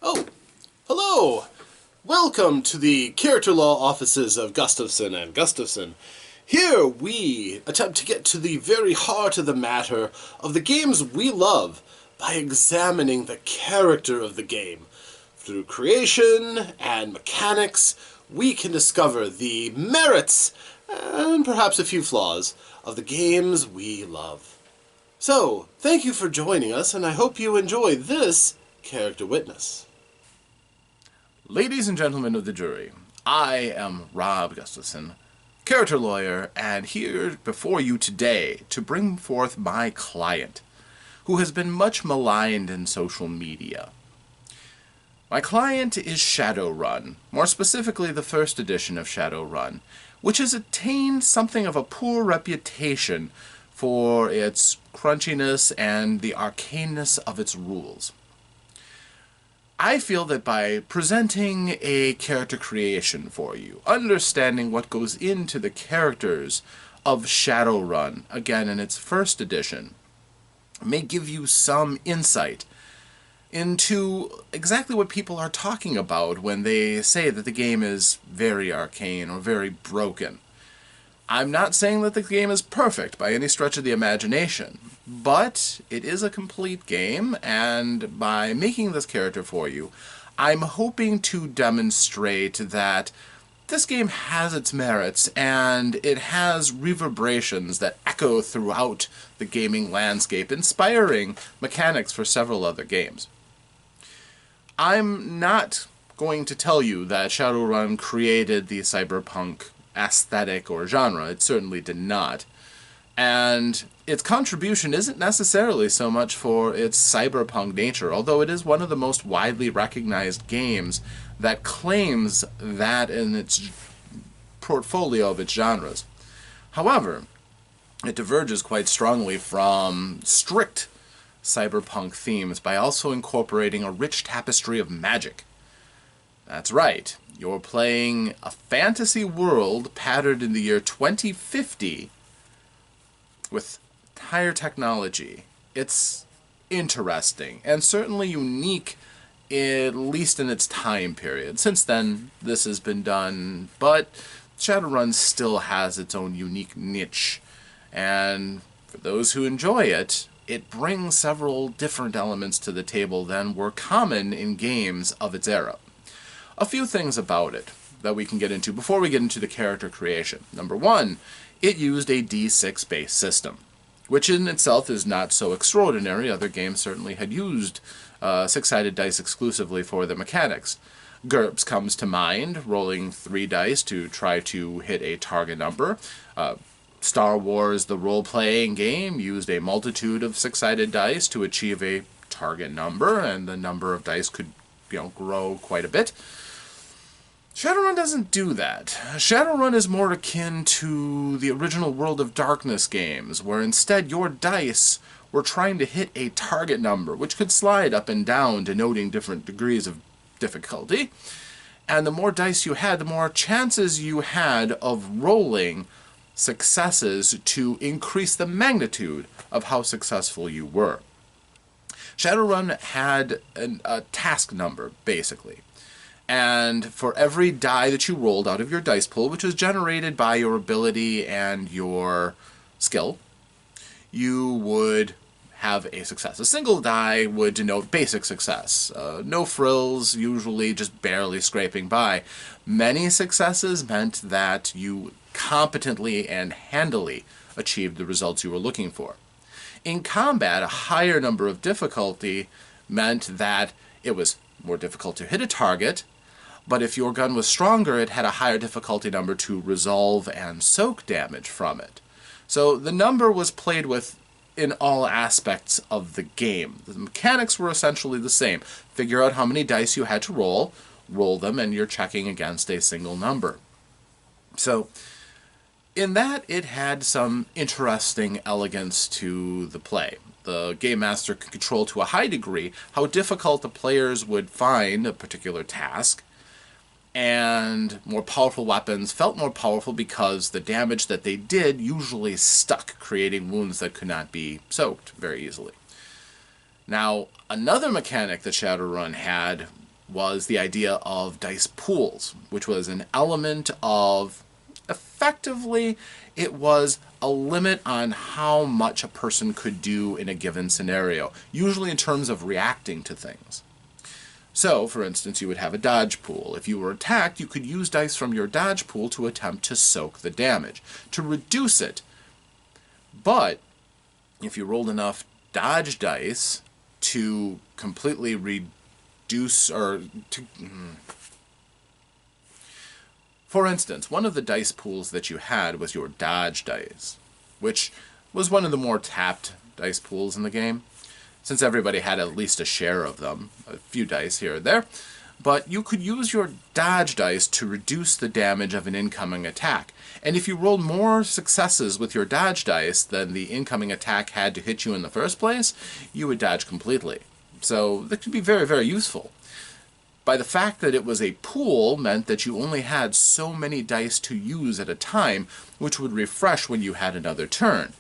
Oh, hello! Welcome to the character law offices of Gustafson and Gustafson. Here we attempt to get to the very heart of the matter of the games we love by examining the character of the game. Through creation and mechanics, we can discover the merits and perhaps a few flaws of the games we love. So, thank you for joining us, and I hope you enjoy this Character Witness. Ladies and gentlemen of the jury, I am Rob Gustafson, character lawyer, and here before you today to bring forth my client, who has been much maligned in social media. My client is Shadowrun, more specifically the first edition of Shadowrun, which has attained something of a poor reputation for its crunchiness and the arcaneness of its rules. I feel that by presenting a character creation for you, understanding what goes into the characters of Shadowrun, again in its first edition, may give you some insight into exactly what people are talking about when they say that the game is very arcane or very broken. I'm not saying that the game is perfect by any stretch of the imagination, but it is a complete game, and by making this character for you, I'm hoping to demonstrate that this game has its merits, and it has reverberations that echo throughout the gaming landscape, inspiring mechanics for several other games. I'm not going to tell you that Shadowrun created the cyberpunk aesthetic or genre. It certainly did not. And its contribution isn't necessarily so much for its cyberpunk nature, although it is one of the most widely recognized games that claims that in its portfolio of its genres. However, it diverges quite strongly from strict cyberpunk themes by also incorporating a rich tapestry of magic. That's right. You're playing a fantasy world patterned in the year 2050 with higher technology. It's interesting and certainly unique, at least in its time period. Since then, this has been done, but Shadowrun still has its own unique niche. And for those who enjoy it, it brings several different elements to the table than were common in games of its era. A few things about it that we can get into before we get into the character creation. Number one, it used a D6 based system, which in itself is not so extraordinary. Other games certainly had used six-sided dice exclusively for the mechanics. GURPS comes to mind, rolling 3 dice to try to hit a target number. Star Wars, the role-playing game, used a multitude of six-sided dice to achieve a target number, and the number of dice could grow quite a bit. Shadowrun doesn't do that. Shadowrun is more akin to the original World of Darkness games, where instead your dice were trying to hit a target number, which could slide up and down, denoting different degrees of difficulty. And the more dice you had, the more chances you had of rolling successes to increase the magnitude of how successful you were. Shadowrun had a task number, basically. And for every die that you rolled out of your dice pool, which was generated by your ability and your skill, you would have a success. A single die would denote basic success. No frills, usually just barely scraping by. Many successes meant that you competently and handily achieved the results you were looking for. In combat, a higher number of difficulty meant that it was more difficult to hit a target, but if your gun was stronger, it had a higher difficulty number to resolve and soak damage from it. So the number was played with in all aspects of the game. The mechanics were essentially the same. Figure out how many dice you had to roll them, and you're checking against a single number. So in that, it had some interesting elegance to the play. The Game Master could control to a high degree how difficult the players would find a particular task, and more powerful weapons felt more powerful because the damage that they did usually stuck, creating wounds that could not be soaked very easily. Now, another mechanic that Shadowrun had was the idea of dice pools, which was an element of, effectively, it was a limit on how much a person could do in a given scenario, usually in terms of reacting to things. So, for instance, you would have a dodge pool. If you were attacked, you could use dice from your dodge pool to attempt to soak the damage, to reduce it. But if you rolled enough dodge dice to completely reduce or to... For instance, one of the dice pools that you had was your dodge dice, which was one of the more tapped dice pools in the game, since everybody had at least a share of them, a few dice here or there. But you could use your dodge dice to reduce the damage of an incoming attack. And if you rolled more successes with your dodge dice than the incoming attack had to hit you in the first place, you would dodge completely. So that could be very, very useful. By the fact that it was a pool meant that you only had so many dice to use at a time, which would refresh when you had another turn.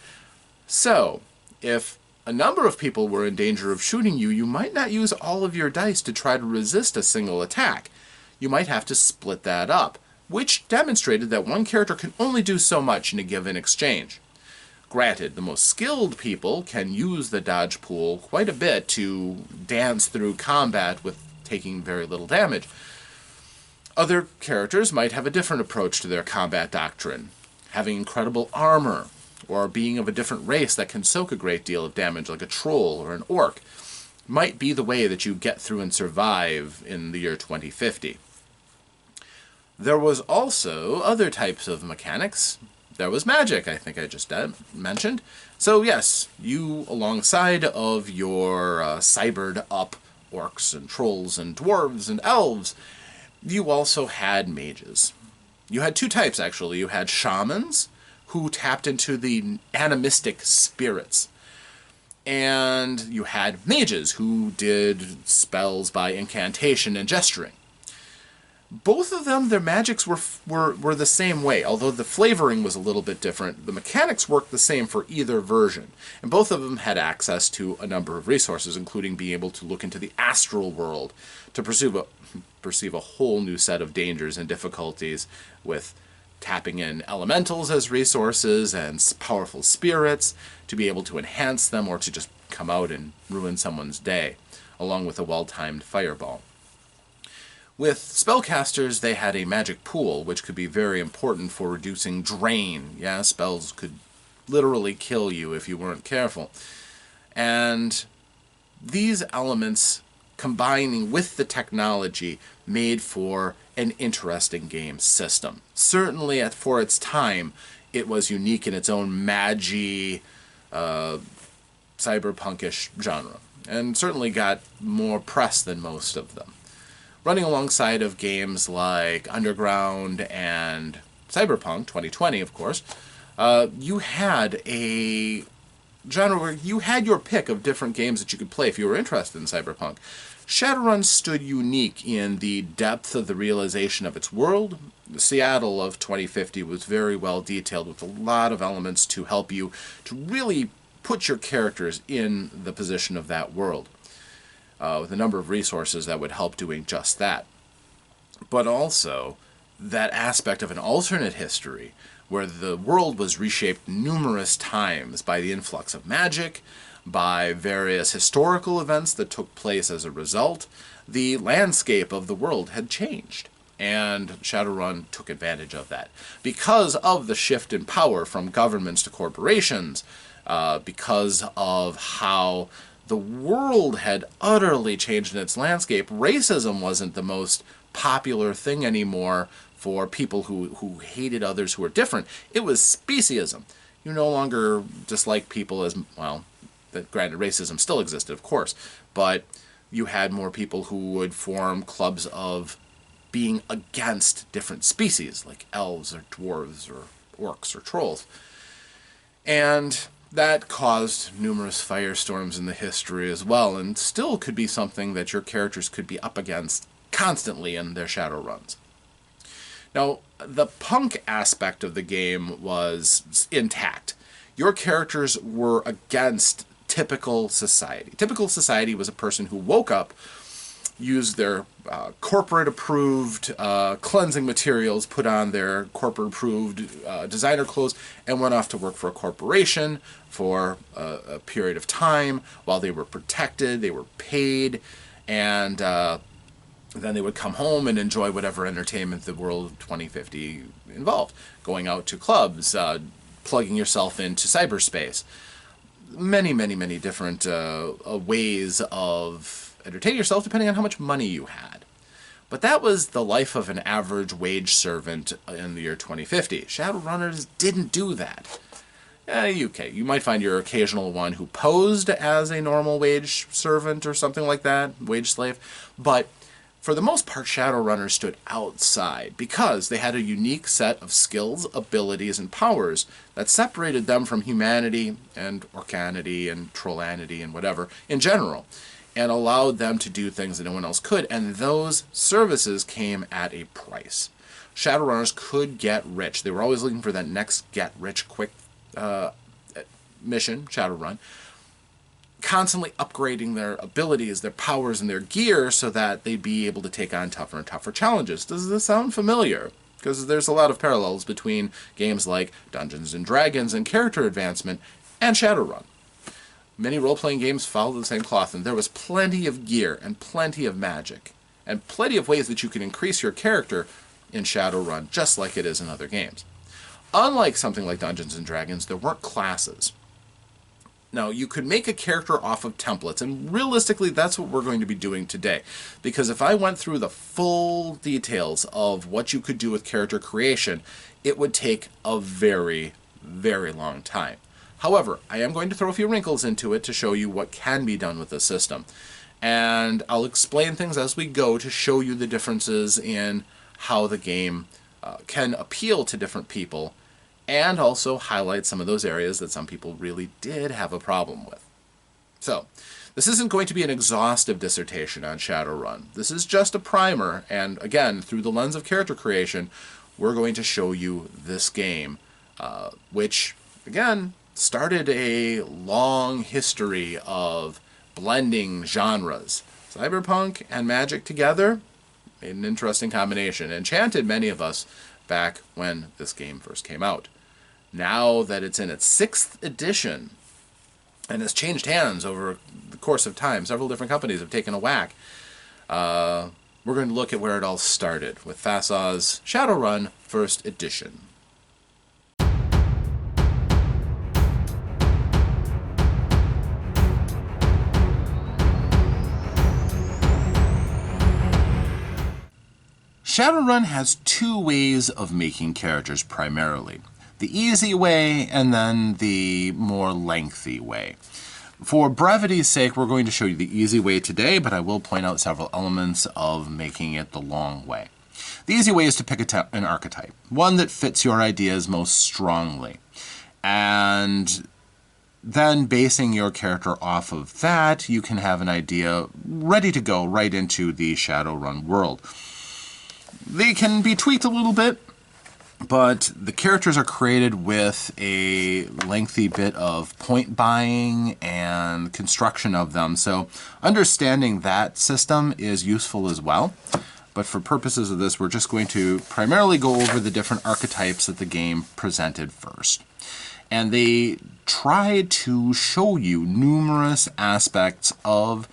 So, if a number of people were in danger of shooting you, you might not use all of your dice to try to resist a single attack. You might have to split that up, which demonstrated that one character can only do so much in a given exchange. Granted, the most skilled people can use the dodge pool quite a bit to dance through combat with taking very little damage. Other characters might have a different approach to their combat doctrine, having incredible armor, or being of a different race that can soak a great deal of damage, like a troll or an orc, might be the way that you get through and survive in the year 2050. There was also other types of mechanics. There was magic, I think I just mentioned. So yes, you, alongside of your cybered up orcs and trolls and dwarves and elves, you also had mages. You had two types, actually. You had shamans, who tapped into the animistic spirits. And you had mages, who did spells by incantation and gesturing. Both of them, their magics were the same way, although the flavoring was a little bit different. The mechanics worked the same for either version, and both of them had access to a number of resources, including being able to look into the astral world to perceive a whole new set of dangers and difficulties, with tapping in elementals as resources and powerful spirits to be able to enhance them or to just come out and ruin someone's day, along with a well-timed fireball. With spellcasters, they had a magic pool, which could be very important for reducing drain. Yeah, spells could literally kill you if you weren't careful. And these elements, combining with the technology, made for an interesting game system. Certainly, for its time, it was unique in its own magi, cyberpunkish genre, and certainly got more press than most of them. Running alongside of games like Underground and Cyberpunk 2020, of course, you had a genre where you had your pick of different games that you could play if you were interested in Cyberpunk. Shadowrun stood unique in the depth of the realization of its world. The Seattle of 2050 was very well detailed, with a lot of elements to help you to really put your characters in the position of that world, with a number of resources that would help doing just that. But also that aspect of an alternate history where the world was reshaped numerous times by the influx of magic, by various historical events that took place as a result. The landscape of the world had changed, and Shadowrun took advantage of that. Because of the shift in power from governments to corporations, because of how the world had utterly changed in its landscape, racism wasn't the most popular thing anymore for people who hated others who were different. It was speciesism. You no longer dislike people as, well, granted, racism still existed, of course, but you had more people who would form clubs of being against different species, like elves or dwarves or orcs or trolls. And that caused numerous firestorms in the history as well, and still could be something that your characters could be up against constantly in their Shadowruns. Now, the punk aspect of the game was intact. Your characters were against typical society. Typical society was a person who woke up, used their corporate-approved cleansing materials, put on their corporate-approved designer clothes, and went off to work for a corporation for a period of time while they were protected, they were paid, and then they would come home and enjoy whatever entertainment the world 2050 involved. Going out to clubs, plugging yourself into cyberspace. Many, many, many different ways of entertain yourself depending on how much money you had. But that was the life of an average wage servant in the year 2050. Shadowrunners didn't do that. Okay, you might find your occasional one who posed as a normal wage servant or something like that, wage slave, but for the most part, Shadowrunners stood outside because they had a unique set of skills, abilities, and powers that separated them from humanity and orcanity and trollanity and whatever in general, and allowed them to do things that no one else could, and those services came at a price. Shadowrunners could get rich. They were always looking for that next get-rich-quick mission, Shadowrun, constantly upgrading their abilities, their powers, and their gear so that they'd be able to take on tougher and tougher challenges. Does this sound familiar? Because there's a lot of parallels between games like Dungeons & Dragons and character advancement and Shadowrun. Many role-playing games follow the same cloth, and there was plenty of gear and plenty of magic and plenty of ways that you can increase your character in Shadowrun, just like it is in other games. Unlike something like Dungeons & Dragons, there weren't classes. Now, you could make a character off of templates, and realistically, that's what we're going to be doing today. Because if I went through the full details of what you could do with character creation, it would take a very, very long time. However, I am going to throw a few wrinkles into it to show you what can be done with this system. And I'll explain things as we go to show you the differences in how the game can appeal to different people, and also highlight some of those areas that some people really did have a problem with. So, this isn't going to be an exhaustive dissertation on Shadowrun. This is just a primer, and again, through the lens of character creation, we're going to show you this game, which, again, started a long history of blending genres. Cyberpunk and magic together made an interesting combination, enchanted many of us back when this game first came out. Now that it's in its 6th edition and has changed hands over the course of time, several different companies have taken a whack, we're going to look at where it all started with FASA's Shadowrun 1st Edition. Shadowrun has 2 ways of making characters primarily. The easy way, and then the more lengthy way. For brevity's sake, we're going to show you the easy way today, but I will point out several elements of making it the long way. The easy way is to pick an archetype, one that fits your ideas most strongly. And then basing your character off of that, you can have an idea ready to go right into the Shadowrun world. They can be tweaked a little bit, but the characters are created with a lengthy bit of point buying and construction of them. So understanding that system is useful as well. But for purposes of this, we're just going to primarily go over the different archetypes that the game presented first. And they try to show you numerous aspects of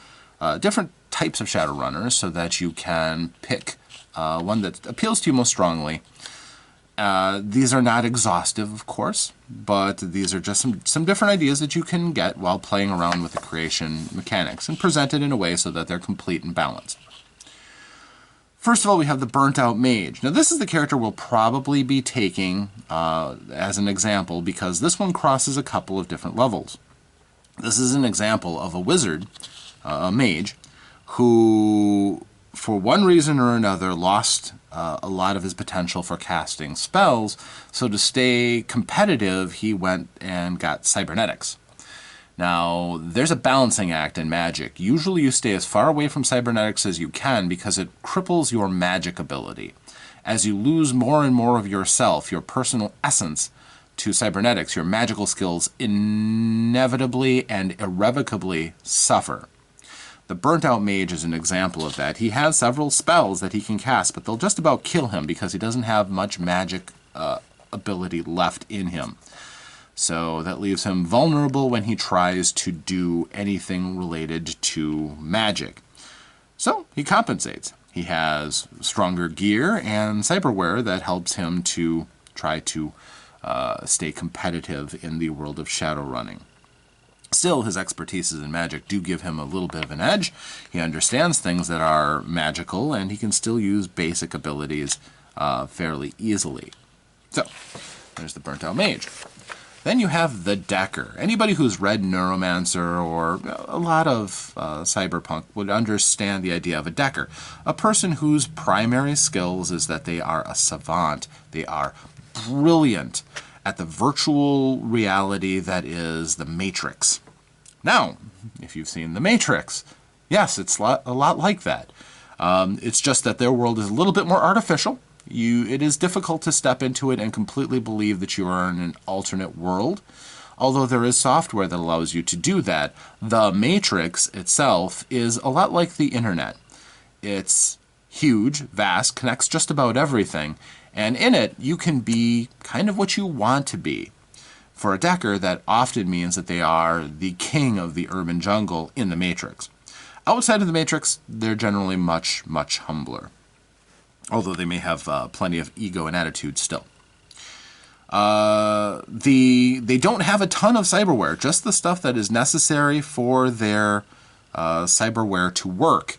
different types of Shadowrunners so that you can pick one that appeals to you most strongly. These are not exhaustive, of course, but these are just some different ideas that you can get while playing around with the creation mechanics and presented in a way so that they're complete and balanced. First of all, we have the Burnt Out Mage. Now, this is the character we'll probably be taking as an example because this one crosses a couple of different levels. This is an example of a wizard, a mage, who, for one reason or another, lost a lot of his potential for casting spells, so to stay competitive, he went and got cybernetics. Now, there's a balancing act in magic. Usually you stay as far away from cybernetics as you can because it cripples your magic ability. As you lose more and more of yourself, your personal essence, to cybernetics, your magical skills inevitably and irrevocably suffer. The Burnt Out Mage is an example of that. He has several spells that he can cast, but they'll just about kill him because he doesn't have much magic ability left in him. So that leaves him vulnerable when he tries to do anything related to magic. So he compensates. He has stronger gear and cyberware that helps him to try to stay competitive in the world of Shadowrunning. Still, his expertises in magic do give him a little bit of an edge. He understands things that are magical, and he can still use basic abilities fairly easily. So, there's the Burnt Out Mage. Then you have the Decker. Anybody who's read Neuromancer or a lot of cyberpunk would understand the idea of a Decker. A person whose primary skills is that they are a savant. They are brilliant at the virtual reality that is the Matrix. Now, if you've seen the Matrix, yes, it's a lot like that. It's just that their world is a little bit more artificial. It is difficult to step into it and completely believe that you are in an alternate world. Although there is software that allows you to do that, the Matrix itself is a lot like the internet. It's huge, vast, connects just about everything, and in it you can be kind of what you want to be. For a Decker, that often means that they are the king of the urban jungle in the Matrix. Outside of the Matrix, they're generally much, much humbler, although they may have plenty of ego and attitude still. They don't have a ton of cyberware, just the stuff that is necessary for their cyberware to work.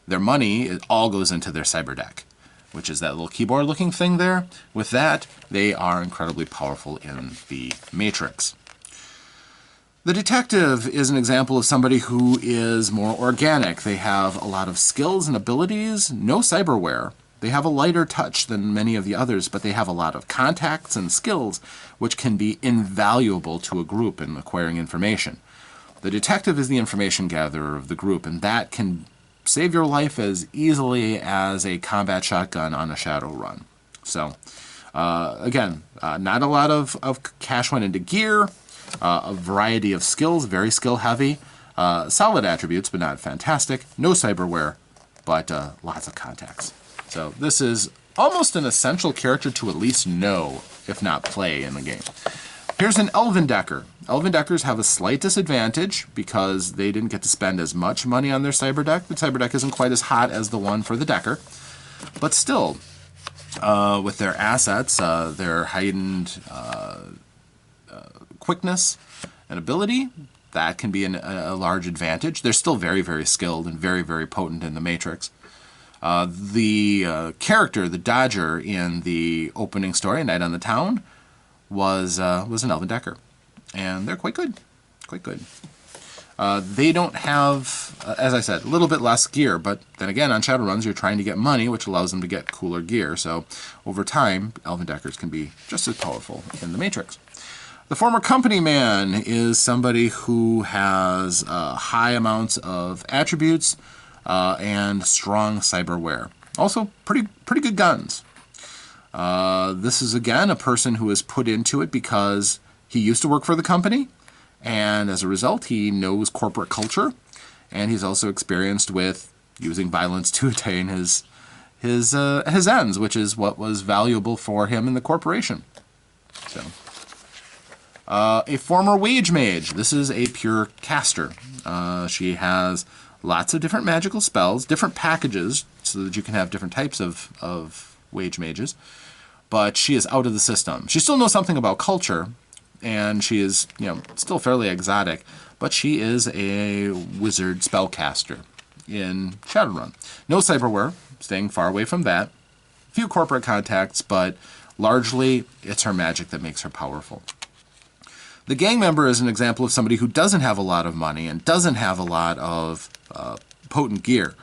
Their money, it all goes into their cyber deck, which is that little keyboard looking thing there. With that, they are incredibly powerful in the Matrix. The Detective is an example of somebody who is more organic. They have a lot of skills and abilities, no cyberware. They have a lighter touch than many of the others, but they have a lot of contacts and skills which can be invaluable to a group in acquiring information. The Detective is the information gatherer of the group, and that can save your life as easily as a combat shotgun on a Shadowrun. So, again, not a lot of cash went into gear, a variety of skills, very skill heavy, solid attributes, but not fantastic, no cyberware, but lots of contacts. So this is almost an essential character to at least know, if not play, in the game. Here's an Elven Decker. Elven Deckers have a slight disadvantage because they didn't get to spend as much money on their cyber deck. The cyber deck isn't quite as hot as the one for the Decker. But still, with their assets, their heightened quickness and ability, that can be a large advantage. They're still very, very skilled and very, very potent in the Matrix. The character, the Dodger, in the opening story, Night on the Town, was an Elven Decker, and they're quite good, quite good. They don't have, as I said, a little bit less gear, but then again, on Shadowruns, you're trying to get money, which allows them to get cooler gear. So over time, Elven Deckers can be just as powerful in the Matrix. The Former Company Man is somebody who has high amounts of attributes and strong cyberware. Also, pretty good guns. This is, again, a person who is put into it because he used to work for the company, and as a result, he knows corporate culture, and he's also experienced with using violence to attain his ends, which is what was valuable for him in the corporation. So, a Former Wage Mage. This is a pure caster. She has lots of different magical spells, different packages, so that you can have different types of wage mages. But she is out of the system. She still knows something about culture, and she is, still fairly exotic, but she is a wizard spellcaster in Shadowrun. No cyberware, staying far away from that. Few corporate contacts, but largely it's her magic that makes her powerful. The gang member is an example of somebody who doesn't have a lot of money and doesn't have a lot of potent gear,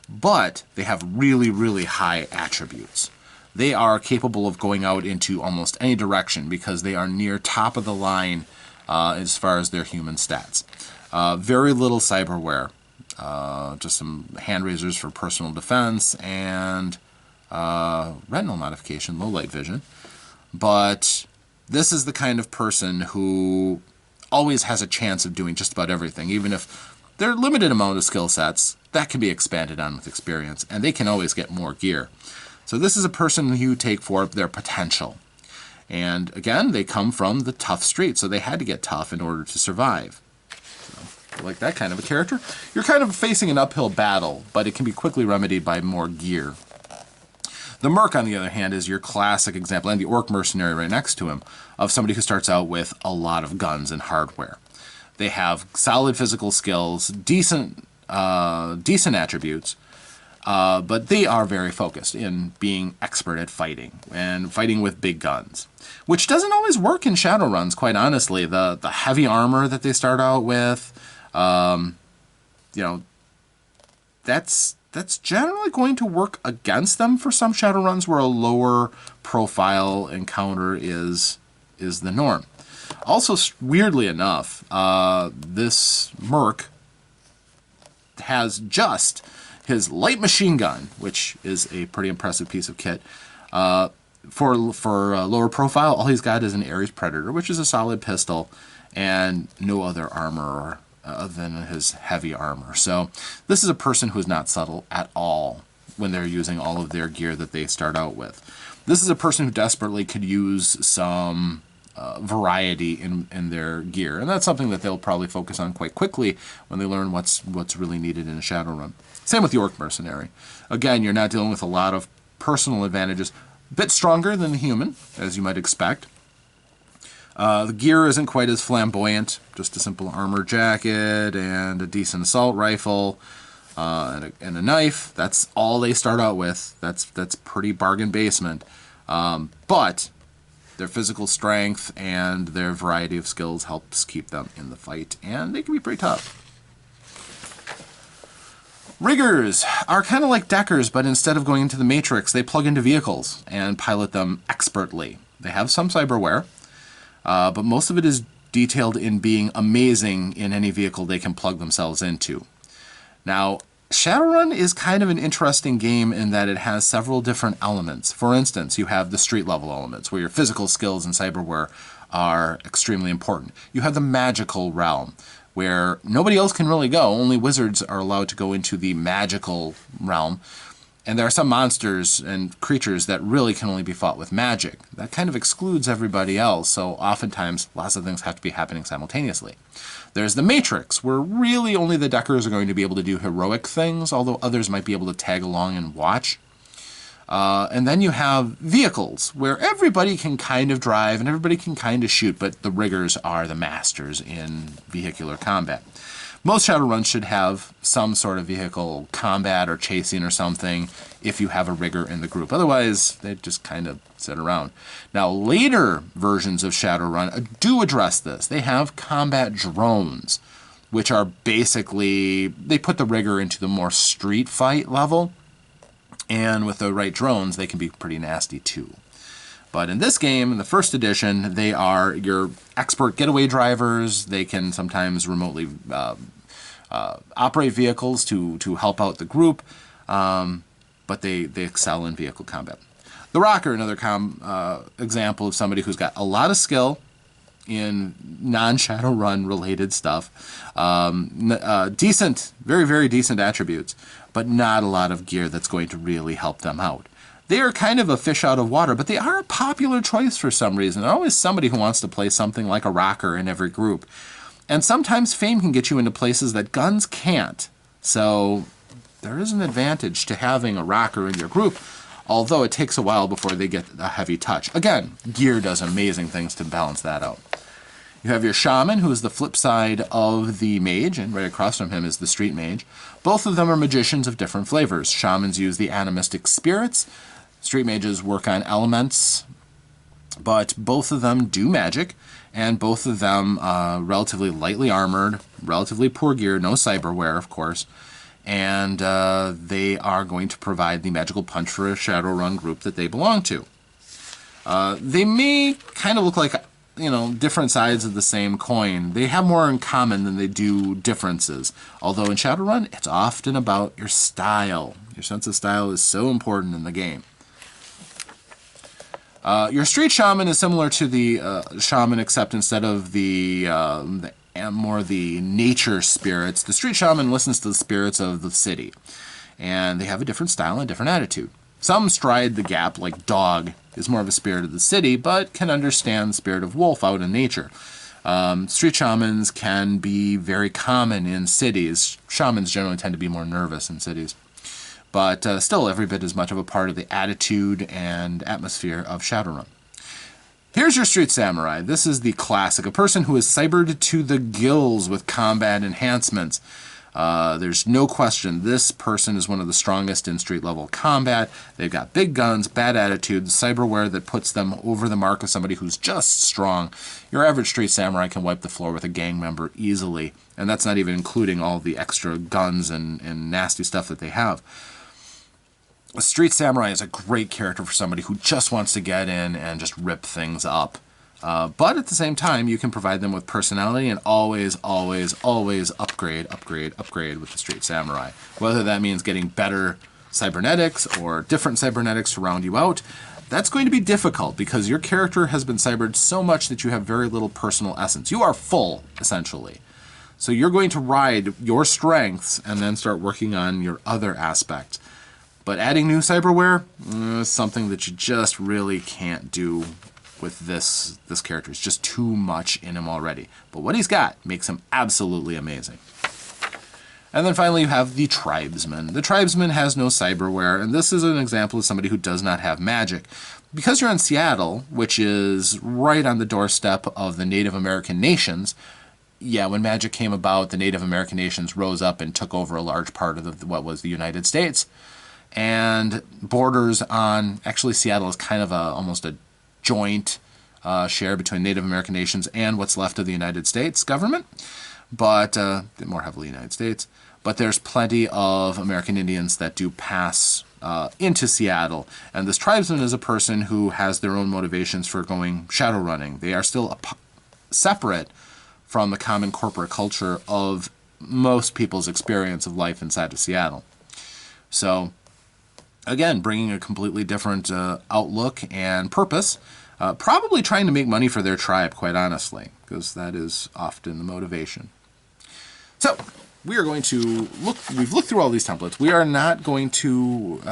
but they have really, really high attributes. They are capable of going out into almost any direction because they are near top of the line as far as their human stats. Very little cyberware, just some hand razors for personal defense and retinal modification, low light vision. But This is the kind of person who always has a chance of doing just about everything, even if they're limited amount of skill sets that can be expanded on with experience, and they can always get more gear. So this is a person who you take for their potential. And again, they come from the tough street, so they had to get tough in order to survive. So, like that kind of a character. You're kind of facing an uphill battle, but it can be quickly remedied by more gear. The Merc, on the other hand, is your classic example, and the Orc Mercenary right next to him, of somebody who starts out with a lot of guns and hardware. They have solid physical skills, decent attributes, but they are very focused in being expert at fighting, and fighting with big guns, which doesn't always work in Shadowruns, quite honestly. The heavy armor that they start out with, that's generally going to work against them for some Shadowruns where a lower profile encounter is the norm. Also, weirdly enough, this Merc has just his light machine gun, which is a pretty impressive piece of kit. For lower profile, all he's got is an Ares Predator, which is a solid pistol, and no other armor other than his heavy armor. So this is a person who is not subtle at all when they're using all of their gear that they start out with. This is a person who desperately could use some variety in their gear, and that's something that they'll probably focus on quite quickly when they learn what's really needed in a Shadowrun. Same with the Orc Mercenary. Again, you're not dealing with a lot of personal advantages. A bit stronger than the human, as you might expect. The gear isn't quite as flamboyant, just a simple armor jacket and a decent assault rifle and a knife. That's all they start out with. That's pretty bargain basement. But their physical strength and their variety of skills helps keep them in the fight, and they can be pretty tough. Riggers are kind of like deckers, but instead of going into the Matrix, they plug into vehicles and pilot them expertly. They have some cyberware, but most of it is detailed in being amazing in any vehicle they can plug themselves into. Now, Shadowrun is kind of an interesting game in that it has several different elements. For instance, you have the street level elements where your physical skills and cyberware are extremely important. You have the magical realm where nobody else can really go. Only wizards are allowed to go into the magical realm. And there are some monsters and creatures that really can only be fought with magic. That kind of excludes everybody else, so oftentimes lots of things have to be happening simultaneously. There's the Matrix, where really only the Deckers are going to be able to do heroic things, although others might be able to tag along and watch. And then you have vehicles, where everybody can kind of drive and everybody can kind of shoot, but the riggers are the masters in vehicular combat. Most Shadowruns should have some sort of vehicle combat or chasing or something if you have a rigger in the group. Otherwise, they just kind of sit around. Now, later versions of Shadowrun do address this. They have combat drones, which are basically, they put the rigger into the more street fight level. And with the right drones, they can be pretty nasty too. But in this game, in the first edition, they are your expert getaway drivers. They can sometimes remotely operate vehicles to help out the group, but they excel in vehicle combat. The Rocker, another example of somebody who's got a lot of skill in non-Shadowrun related stuff. Decent, very, very decent attributes, but not a lot of gear that's going to really help them out. They are kind of a fish out of water, but they are a popular choice for some reason. There's always somebody who wants to play something like a rocker in every group. And sometimes fame can get you into places that guns can't. So there is an advantage to having a rocker in your group, although it takes a while before they get a heavy touch. Again, gear does amazing things to balance that out. You have your Shaman, who is the flip side of the Mage, and right across from him is the Street Mage. Both of them are magicians of different flavors. Shamans use the animistic spirits. Street Mages work on elements, but both of them do magic, and both of them relatively lightly armored, relatively poor gear, no cyberware, of course, and they are going to provide the magical punch for a Shadowrun group that they belong to. They may kind of look like, different sides of the same coin. They have more in common than they do differences. Although in Shadowrun, it's often about your style. Your sense of style is so important in the game. Your street shaman is similar to the shaman, except instead of more the nature spirits, the street shaman listens to the spirits of the city, and they have a different style and a different attitude. Some stride the gap, like dog is more of a spirit of the city, but can understand the spirit of wolf out in nature. Street shamans can be very common in cities. Shamans generally tend to be more nervous in cities. But still every bit as much of a part of the attitude and atmosphere of Shadowrun. Here's your street samurai. This is the classic, a person who is cybered to the gills with combat enhancements. There's no question this person is one of the strongest in street level combat. They've got big guns, bad attitudes, cyberware that puts them over the mark of somebody who's just strong. Your average street samurai can wipe the floor with a gang member easily, and that's not even including all the extra guns and nasty stuff that they have. A street samurai is a great character for somebody who just wants to get in and just rip things up. But at the same time, you can provide them with personality and always, always, always upgrade with the street samurai. Whether that means getting better cybernetics or different cybernetics to round you out, that's going to be difficult because your character has been cybered so much that you have very little personal essence. You are full, essentially. So you're going to ride your strengths and then start working on your other aspects. But adding new cyberware is something that you just really can't do with this character. It's just too much in him already. But what he's got makes him absolutely amazing. And then finally you have the tribesman. The tribesman has no cyberware, and this is an example of somebody who does not have magic. Because you're in Seattle, which is right on the doorstep of the Native American nations, yeah, when magic came about, the Native American nations rose up and took over a large part of what was the United States. And borders on, actually Seattle is kind of almost a joint share between Native American nations and what's left of the United States government, but more heavily United States. But there's plenty of American Indians that do pass into Seattle, and this tribesman is a person who has their own motivations for going shadow running. They are still separate from the common corporate culture of most people's experience of life inside of Seattle. So again, bringing a completely different outlook and purpose, probably trying to make money for their tribe, quite honestly, because that is often the motivation. So we are going to we've looked through all these templates. We are not going to,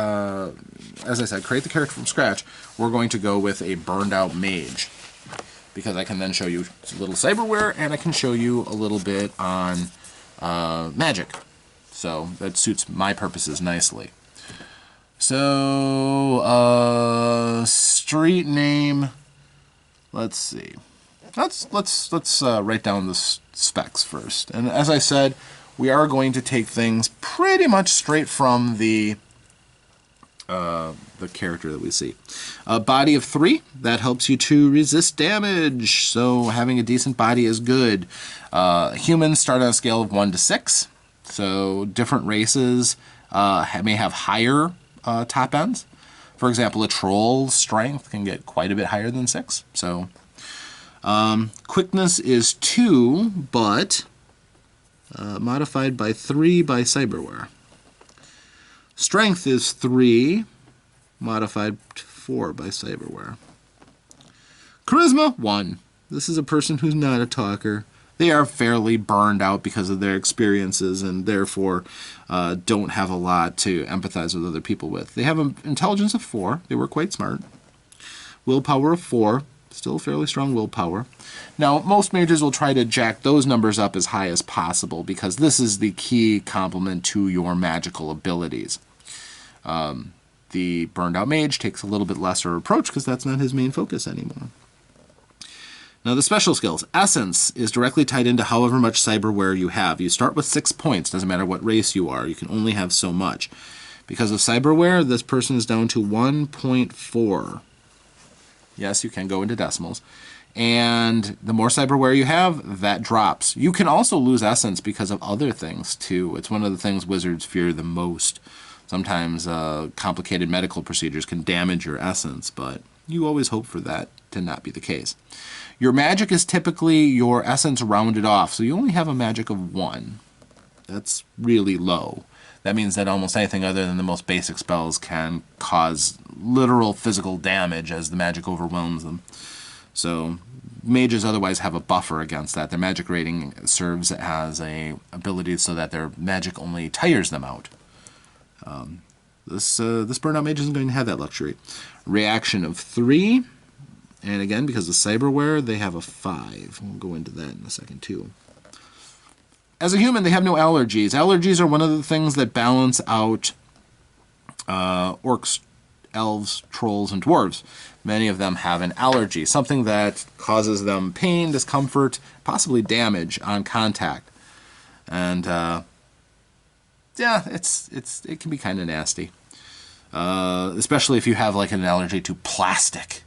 as I said, create the character from scratch. We're going to go with a burned out mage, because I can then show you a little cyberware, and I can show you a little bit on magic. So that suits my purposes nicely. So, street name, let's see. Let's write down the specs first. And as I said, we are going to take things pretty much straight from the character that we see. A body of 3, that helps you to resist damage. So having a decent body is good. Humans start on a scale of 1 to 6. So different races may have higher top ends. For example, a troll's strength can get quite a bit higher than 6. So quickness is 2, but modified by 3 by cyberware. Strength is 3, modified to 4 by cyberware. Charisma, 1. This is a person who's not a talker. They are fairly burned out because of their experiences and therefore don't have a lot to empathize with other people with. They have an intelligence of 4. They were quite smart. Willpower of 4. Still fairly strong willpower. Now, most mages will try to jack those numbers up as high as possible because this is the key complement to your magical abilities. The burned out mage takes a little bit lesser approach because that's not his main focus anymore. Now the special skills. Essence is directly tied into however much cyberware you have. You start with 6 points, doesn't matter what race you are. You can only have so much. Because of cyberware, this person is down to 1.4. Yes, you can go into decimals. And the more cyberware you have, that drops. You can also lose essence because of other things too. It's one of the things wizards fear the most. Sometimes complicated medical procedures can damage your essence, but you always hope for that to not be the case. Your magic is typically your essence rounded off, so you only have a magic of 1. That's really low. That means that almost anything other than the most basic spells can cause literal physical damage as the magic overwhelms them. So mages otherwise have a buffer against that. Their magic rating serves as a ability so that their magic only tires them out. This burnout mage isn't going to have that luxury. Reaction of 3. And again, because of cyberware, they have a 5. We'll go into that in a second, too. As a human, they have no allergies. Allergies are one of the things that balance out orcs, elves, trolls, and dwarves. Many of them have an allergy, something that causes them pain, discomfort, possibly damage on contact. And yeah, it can be kind of nasty, especially if you have like an allergy to plastic.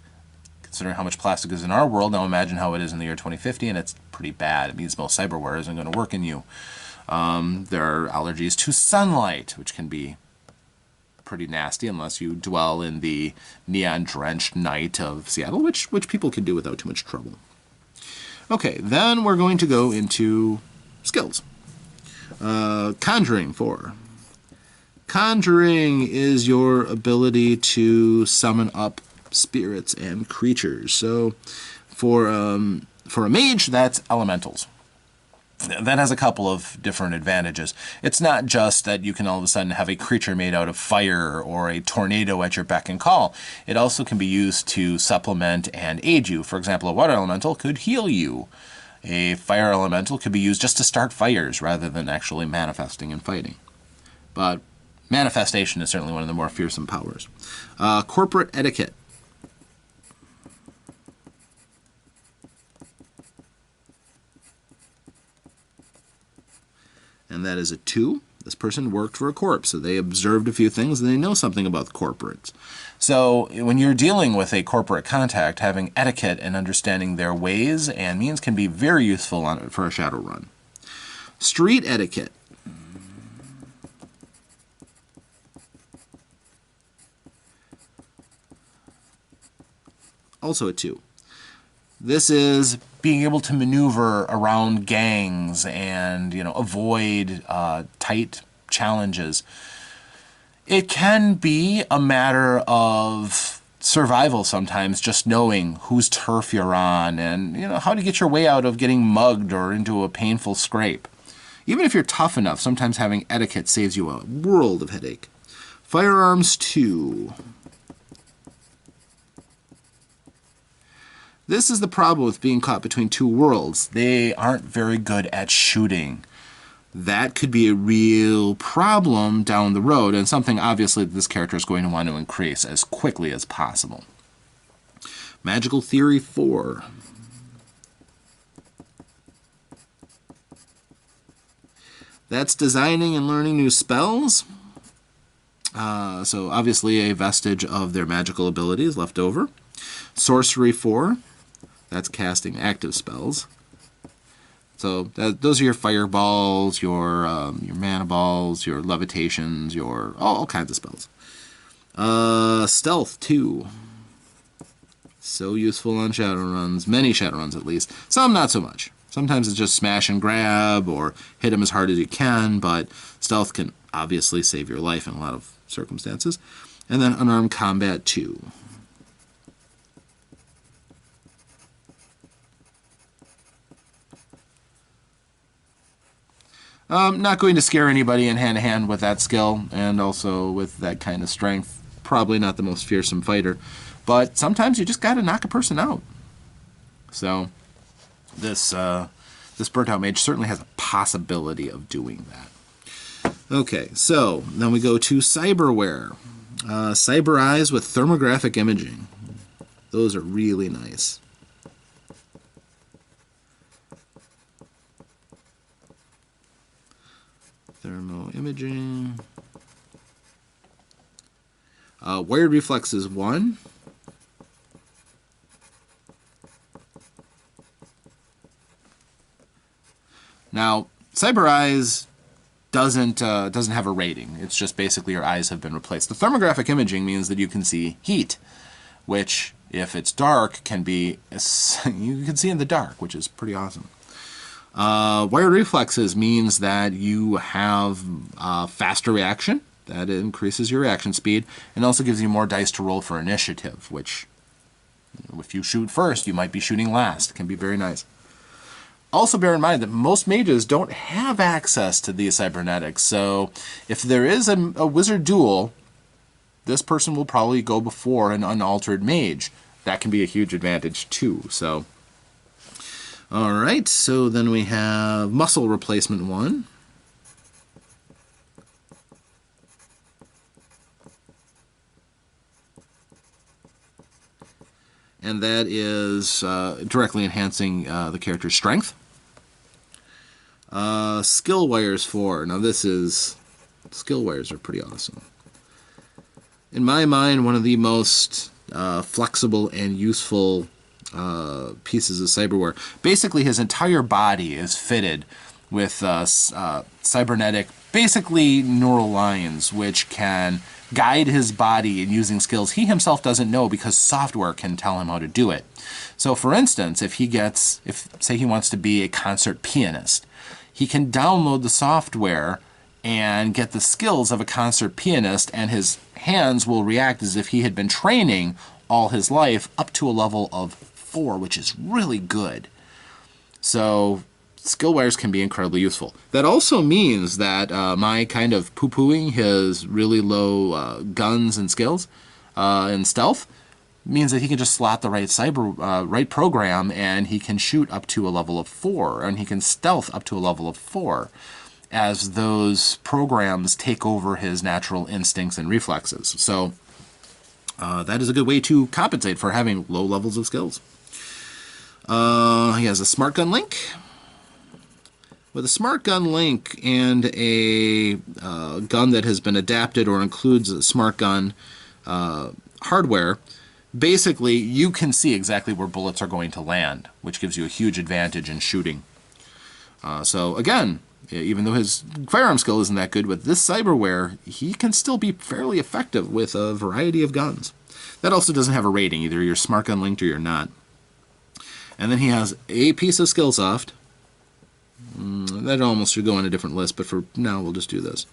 Considering how much plastic is in our world, now imagine how it is in the year 2050, and it's pretty bad. It means most cyberware isn't going to work in you. There are allergies to sunlight, which can be pretty nasty unless you dwell in the neon-drenched night of Seattle, which people can do without too much trouble. Okay, then we're going to go into skills. Conjuring 4. Conjuring is your ability to summon up spirits and creatures. So for a mage, that's elementals. That has a couple of different advantages. It's not just that you can all of a sudden have a creature made out of fire or a tornado at your beck and call. It also can be used to supplement and aid you. For example, a water elemental could heal you. A fire elemental could be used just to start fires rather than actually manifesting and fighting. But manifestation is certainly one of the more fearsome powers. Corporate etiquette. And that is a 2. This person worked for a corp, so they observed a few things and they know something about the corporates. So when you're dealing with a corporate contact, having etiquette and understanding their ways and means can be very useful for a Shadowrun. Street etiquette. Also a 2. This is being able to maneuver around gangs and, avoid tight challenges. It can be a matter of survival sometimes, just knowing whose turf you're on and, how to get your way out of getting mugged or into a painful scrape. Even if you're tough enough, sometimes having etiquette saves you a world of headache. Firearms 2. This is the problem with being caught between two worlds. They aren't very good at shooting. That could be a real problem down the road, and something obviously that this character is going to want to increase as quickly as possible. Magical Theory 4. That's designing and learning new spells. So obviously a vestige of their magical abilities left over. Sorcery 4. That's casting active spells. So those are your fireballs, your mana balls, your levitations, your all kinds of spells. Stealth 2. So useful on Shadowruns, many Shadowruns at least. Some not so much. Sometimes it's just smash and grab or hit them as hard as you can, but stealth can obviously save your life in a lot of circumstances. And then unarmed combat 2. Not going to scare anybody in hand-to-hand with that skill, and also with that kind of strength. Probably not the most fearsome fighter, but sometimes you just got to knock a person out. So this burnt-out mage certainly has a possibility of doing that. Okay, so then we go to cyberware. Cyber eyes with thermographic imaging. Those are really nice. Thermo imaging. Wired reflexes 1. Now, Cyber Eyes doesn't have a rating. It's just basically your eyes have been replaced. The thermographic imaging means that you can see heat, which, if it's dark, can be you can see in the dark, which is pretty awesome. Wired reflexes means that you have faster reaction. That increases your reaction speed, and also gives you more dice to roll for initiative, which, if you shoot first, you might be shooting last. It can be very nice. Also bear in mind that most mages don't have access to these cybernetics, so if there is a wizard duel, this person will probably go before an unaltered mage. That can be a huge advantage too. So, all right, so then we have muscle replacement 1. And that is directly enhancing the character's strength. Skill wires 4. Now skill wires are pretty awesome. In my mind, one of the most flexible and useful pieces of cyberware. Basically, his entire body is fitted with cybernetic, basically neural lines, which can guide his body in using skills he himself doesn't know because software can tell him how to do it. So, for instance, if say he wants to be a concert pianist, he can download the software and get the skills of a concert pianist, and his hands will react as if he had been training all his life up to a level of 4, which is really good. So skill wires can be incredibly useful. That also means that my kind of poo-pooing his really low guns and skills and stealth means that he can just slot the right program, and he can shoot up to a level of 4, and he can stealth up to a level of 4 as those programs take over his natural instincts and reflexes. So that is a good way to compensate for having low levels of skills. He has a smart gun link. With a smart gun link and a gun that has been adapted or includes a smart gun hardware, basically you can see exactly where bullets are going to land, which gives you a huge advantage in shooting. So again, even though his firearm skill isn't that good, with this cyberware, he can still be fairly effective with a variety of guns. That also doesn't have a rating. Either you're smart gun linked or you're not. And then he has a piece of Skillsoft. That almost should go on a different list, but for now we'll just do this.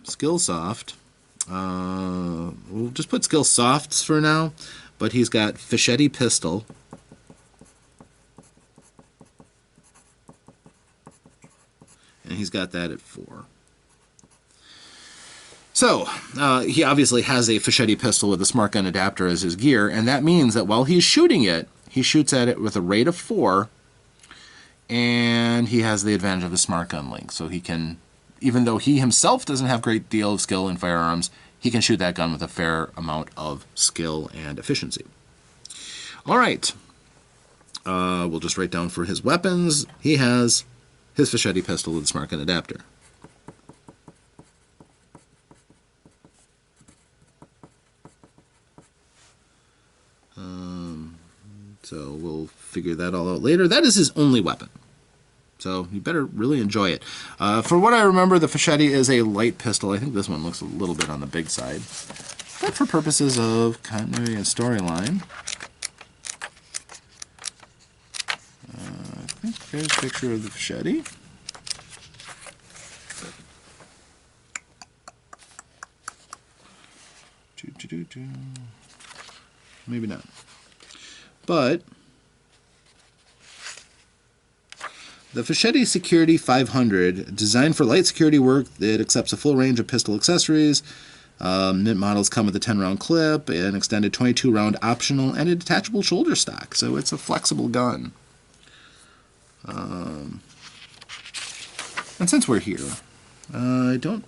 Skillsoft. We'll just put Skillsofts for now, but he's got Fischetti Pistol. And he's got that at 4. So, he obviously has a Fischetti pistol with a smart gun adapter as his gear, and that means that while he's shooting it, he shoots at it with a rate of 4, and he has the advantage of the smart gun link. So he can, even though he himself doesn't have a great deal of skill in firearms, he can shoot that gun with a fair amount of skill and efficiency. All right. We'll just write down for his weapons. He has his Fischetti pistol with a smart gun adapter. So we'll figure that all out later. That is his only weapon. So you better really enjoy it. For what I remember, the Fischetti is a light pistol. I think this one looks a little bit on the big side. But for purposes of continuity and storyline, I think there's a picture of the Fischetti. Maybe not. But the Fischetti Security 500, designed for light security work, it accepts a full range of pistol accessories. Mint models come with a 10-round clip, an extended 22-round optional, and a detachable shoulder stock. So it's a flexible gun. And since we're here, there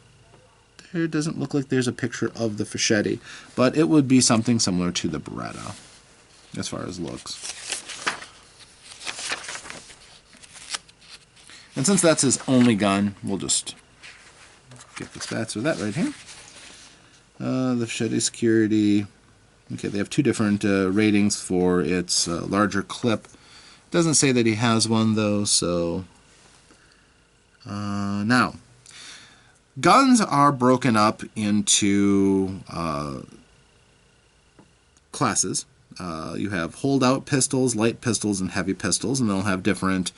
doesn't look like there's a picture of the Fischetti, but it would be something similar to the Beretta as far as looks. And since that's his only gun, we'll just get the stats for that right here. The Fischetti Security, okay, they have 2 different ratings for its larger clip. Doesn't say that he has one though, so now guns are broken up into classes. You have holdout pistols, light pistols, and heavy pistols, and they'll have different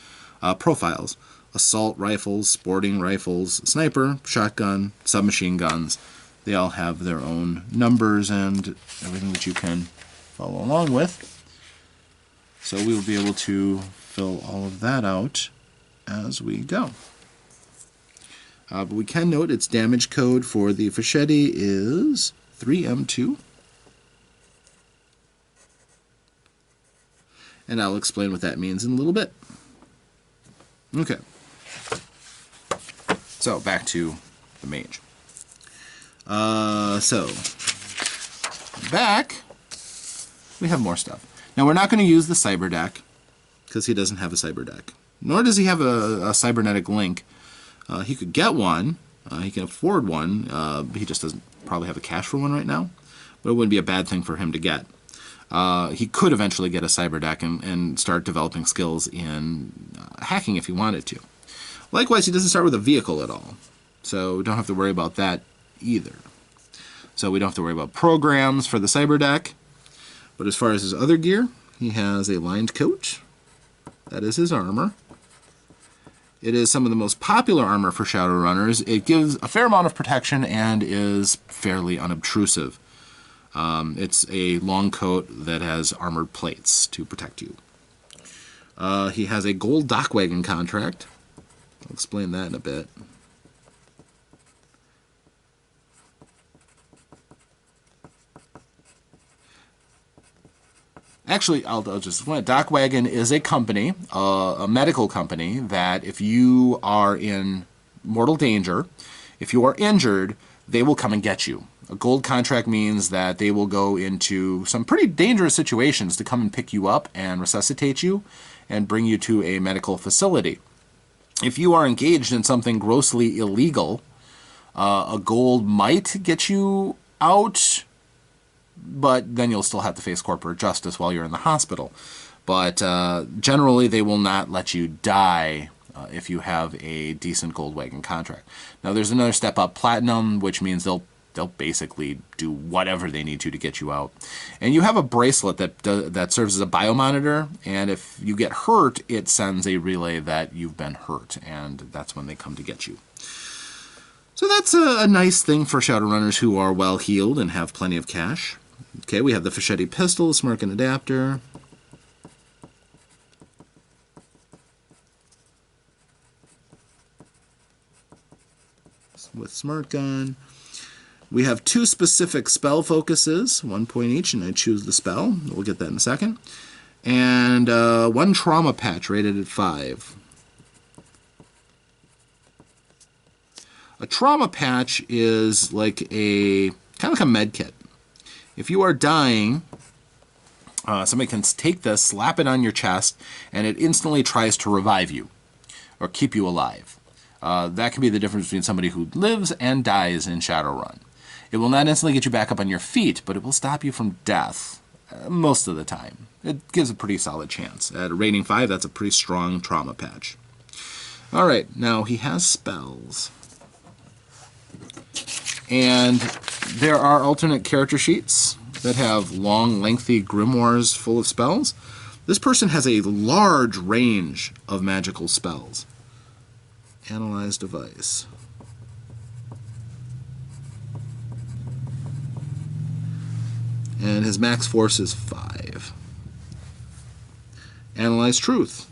profiles. Assault rifles, sporting rifles, sniper, shotgun, submachine guns. They all have their own numbers and everything that you can follow along with. So we will be able to fill all of that out as we go. But we can note its damage code for the Fischetti is 3M2. And I'll explain what that means in a little bit. Okay. So, back to the mage. Back, we have more stuff. Now, we're not going to use the cyber deck, because he doesn't have a cyber deck. Nor does he have a cybernetic link. He could get one. He can afford one. He just doesn't probably have the cash for one right now. But it wouldn't be a bad thing for him to get. He could eventually get a cyber deck and start developing skills in hacking if he wanted to. Likewise, he doesn't start with a vehicle at all. So we don't have to worry about that either. So we don't have to worry about programs for the cyber deck. But as far as his other gear, he has a lined coat. That is his armor. It is some of the most popular armor for Shadowrunners. It gives a fair amount of protection and is fairly unobtrusive. It's a long coat that has armored plates to protect you. He has a gold dock wagon contract. I'll explain that in a bit. Actually, I'll just explain. Dock Wagon is a company, a medical company, that if you are in mortal danger, if you are injured, they will come and get you. A gold contract means that they will go into some pretty dangerous situations to come and pick you up and resuscitate you and bring you to a medical facility. If you are engaged in something grossly illegal, a gold might get you out, but then you'll still have to face corporate justice while you're in the hospital. But generally, they will not let you die if you have a decent gold wagon contract. Now, there's another step up, platinum, which means they'll basically do whatever they need to get you out. And you have a bracelet that serves as a biomonitor, and if you get hurt, it sends a relay that you've been hurt, and that's when they come to get you. So that's a nice thing for Shadowrunners who are well healed and have plenty of cash. Okay, we have the Fischetti pistol, smart gun adapter. With smart gun. We have two specific spell focuses, 1 point each, and I choose the spell. We'll get that in a second. And one trauma patch rated at 5. A trauma patch is like kind of like a med kit. If you are dying, somebody can take this, slap it on your chest, and it instantly tries to revive you or keep you alive. That can be the difference between somebody who lives and dies in Shadowrun. It will not instantly get you back up on your feet, but it will stop you from death most of the time. It gives a pretty solid chance. At a rating 5, that's a pretty strong trauma patch. All right, now he has spells. And there are alternate character sheets that have long, lengthy grimoires full of spells. This person has a large range of magical spells. Analyze device. And his max force is 5. Analyze truth.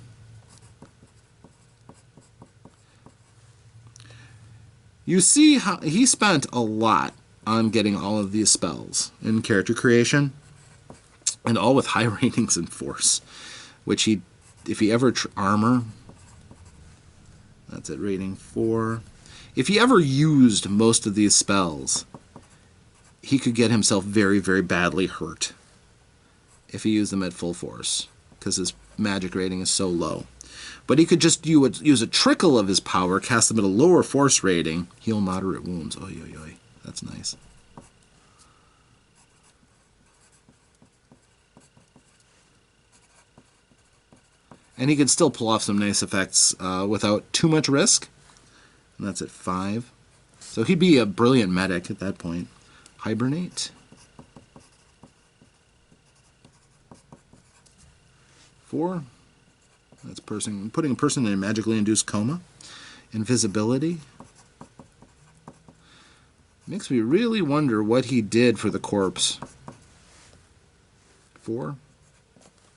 You see how he spent a lot on getting all of these spells in character creation, and all with high ratings in force, which if he ever armor, that's at rating 4. If he ever used most of these spells, he could get himself very, very badly hurt if he used them at full force, because his magic rating is so low. But he could just use a trickle of his power, cast them at a lower force rating, heal moderate wounds. Oy, oy, oy. That's nice. And he could still pull off some nice effects without too much risk. And that's at 5. So he'd be a brilliant medic at that point. Hibernate. 4. That's putting a person in a magically induced coma. Invisibility. Makes me really wonder what he did for the corpse. 4.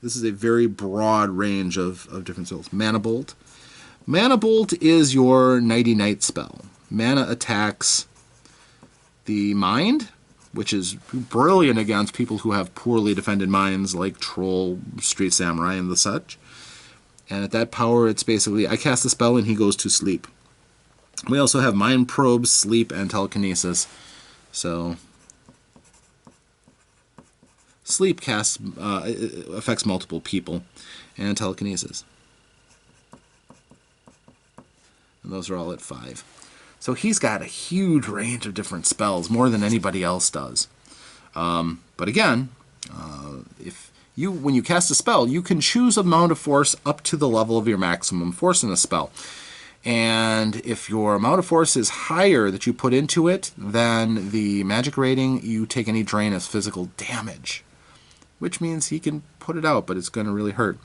This is a very broad range of different spells. Mana Bolt. Mana Bolt is your nighty-night spell. Mana attacks the mind, which is brilliant against people who have poorly defended minds like Troll, Street Samurai, and the such. And at that power, it's basically, I cast a spell and he goes to sleep. We also have Mind Probe, Sleep, and Telekinesis. So, Sleep casts affects multiple people, and Telekinesis. And those are all at 5. So he's got a huge range of different spells, more than anybody else does. But again, when you cast a spell, you can choose amount of force up to the level of your maximum force in a spell. And if your amount of force is higher that you put into it than the magic rating, you take any drain as physical damage, which means he can put it out, but it's going to really hurt.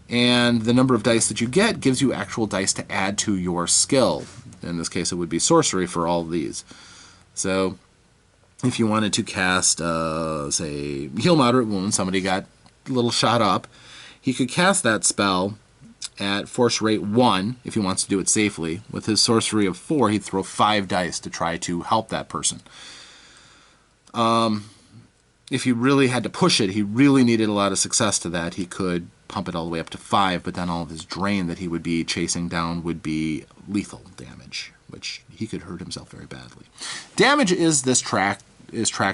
And the number of dice that you get gives you actual dice to add to your skill. In this case, it would be sorcery for all of these. So if you wanted to cast, say, Heal Moderate Wounds, somebody got a little shot up, he could cast that spell at force rate 1, if he wants to do it safely. With his sorcery of 4, he'd throw 5 dice to try to help that person. If he really had to push it, he really needed a lot of success to that, he could pump it all the way up to 5, but then all of his drain that he would be chasing down would be lethal damage, which he could hurt himself very badly. Damage is tracked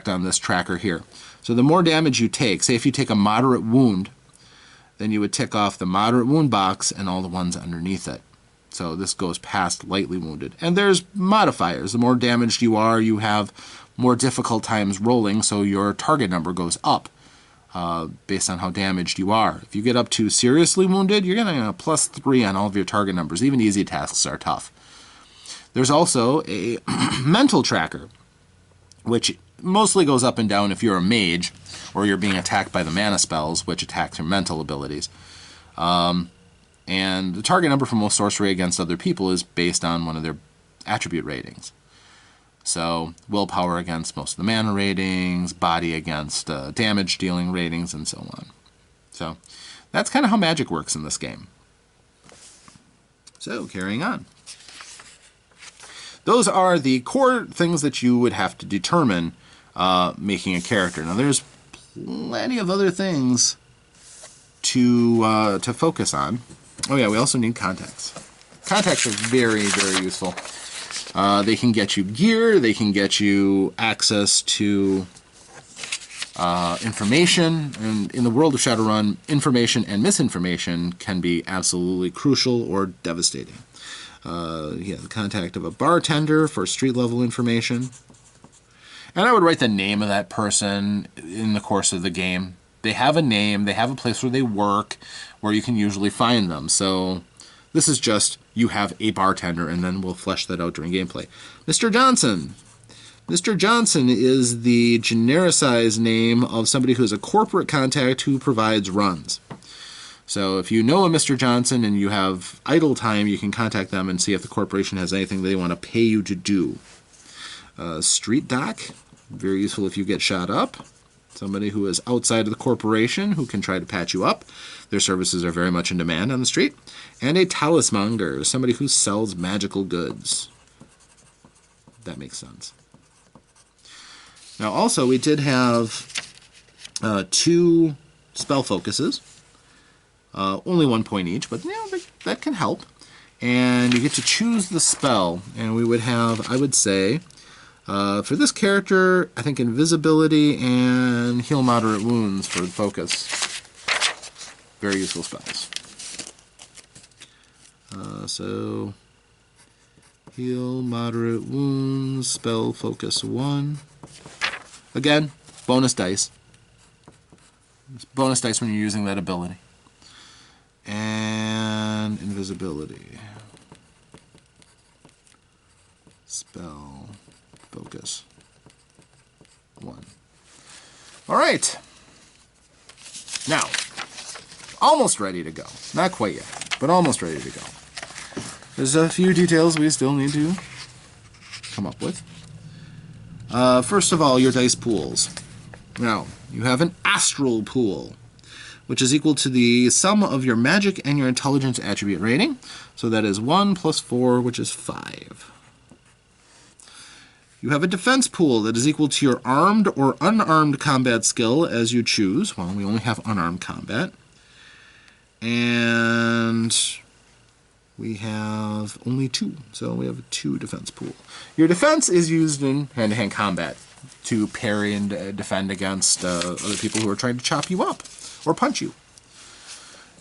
on this tracker here. So the more damage you take, say if you take a moderate wound, then you would tick off the moderate wound box and all the ones underneath it. So this goes past lightly wounded. And there's modifiers. The more damaged you are, you have more difficult times rolling, so your target number goes up based on how damaged you are. If you get up to seriously wounded, you're getting a +3 on all of your target numbers. Even easy tasks are tough. There's also a mental tracker, which mostly goes up and down if you're a mage or you're being attacked by the mana spells, which attacks your mental abilities. And the target number for most sorcery against other people is based on one of their attribute ratings. So willpower against most of the mana ratings, body against damage dealing ratings, and so on. So that's kind of how magic works in this game. So carrying on. Those are the core things that you would have to determine making a character. Now there's plenty of other things to focus on. Oh yeah, we also need contacts. Contacts are very, very useful. They can get you gear, they can get you access to information, and in the world of Shadowrun, information and misinformation can be absolutely crucial or devastating. The contact of a bartender for street level information. And I would write the name of that person in the course of the game. They have a name, they have a place where they work, where you can usually find them. So this is just, you have a bartender, and then we'll flesh that out during gameplay. Mr. Johnson. Mr. Johnson is the genericized name of somebody who's a corporate contact who provides runs. So if you know a Mr. Johnson and you have idle time, you can contact them and see if the corporation has anything they want to pay you to do. Street Doc, very useful if you get shot up. Somebody who is outside of the corporation who can try to patch you up. Their services are very much in demand on the street. And a talismonger, somebody who sells magical goods. That makes sense. Now also we did have 2 spell focuses. Only 1 point each, but that can help. And you get to choose the spell. And we would have, I would say, for this character, I think Invisibility and Heal Moderate Wounds for the focus. Very useful spells. So, Heal Moderate Wounds, Spell Focus 1. Again, bonus dice. It's bonus dice when you're using that ability. And Invisibility. Spell Focus 1. All right. Now, almost ready to go. Not quite yet, but almost ready to go. There's a few details we still need to come up with. First of all, your dice pools. Now, you have an astral pool, which is equal to the sum of your magic and your intelligence attribute rating. So that is 1 plus 4, which is 5. You have a defense pool that is equal to your armed or unarmed combat skill as you choose. Well, we only have unarmed combat. And we have only 2, so we have a 2 defense pool. Your defense is used in hand-to-hand combat to parry and defend against other people who are trying to chop you up or punch you.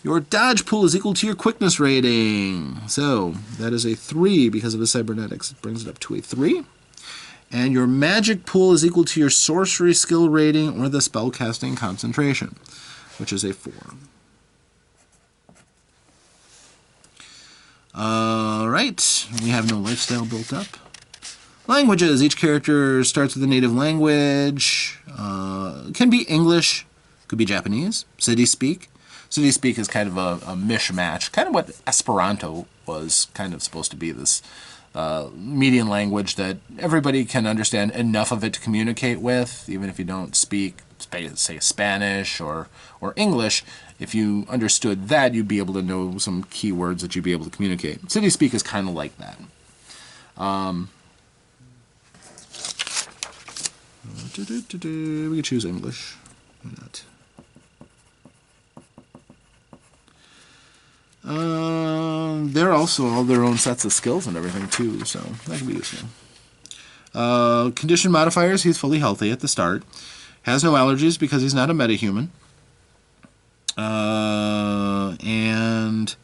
Your dodge pool is equal to your quickness rating. So that is a 3 because of the cybernetics. It brings it up to a 3. And your magic pool is equal to your sorcery skill rating or the spellcasting concentration, which is a 4. Alright, we have no lifestyle built up. Languages. Each character starts with a native language. Can be English, could be Japanese. City speak. City speak is kind of a mishmash, kind of what Esperanto was kind of supposed to be, this median language that everybody can understand enough of it to communicate with, even if you don't speak, say, Spanish or English. If you understood that, you'd be able to know some key words that you'd be able to communicate. City speak is kind of like that. We could choose English. Why not? They're also all their own sets of skills and everything too, so that can be useful. Condition modifiers, he's fully healthy at the start. Has no allergies because he's not a metahuman. And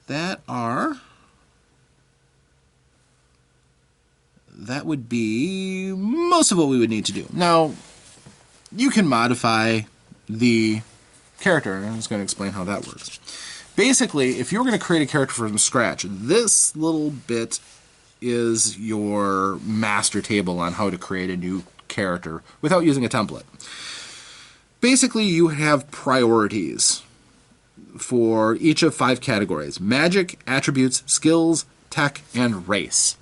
that would be most of what we would need to do. Now, you can modify the character, and I'm just going to explain how that works. Basically, if you're going to create a character from scratch, this little bit is your master table on how to create a new character without using a template. Basically, you have priorities for each of 5 categories: magic, attributes, skills, tech, and race.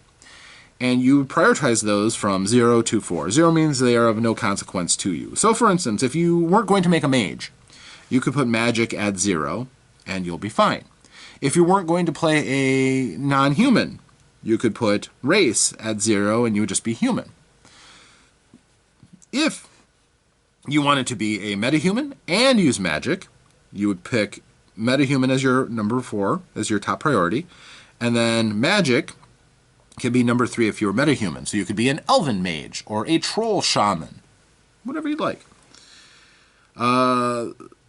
And you prioritize those from 0 to 4. 0 means they are of no consequence to you. So, for instance, if you weren't going to make a mage, you could put magic at 0, and you'll be fine. If you weren't going to play a non-human, you could put race at 0, and you would just be human. If you wanted to be a metahuman and use magic, you would pick metahuman as your number 4, as your top priority, and then magic can be number 3 if you're metahuman. So you could be an elven mage or a troll shaman, whatever you'd like.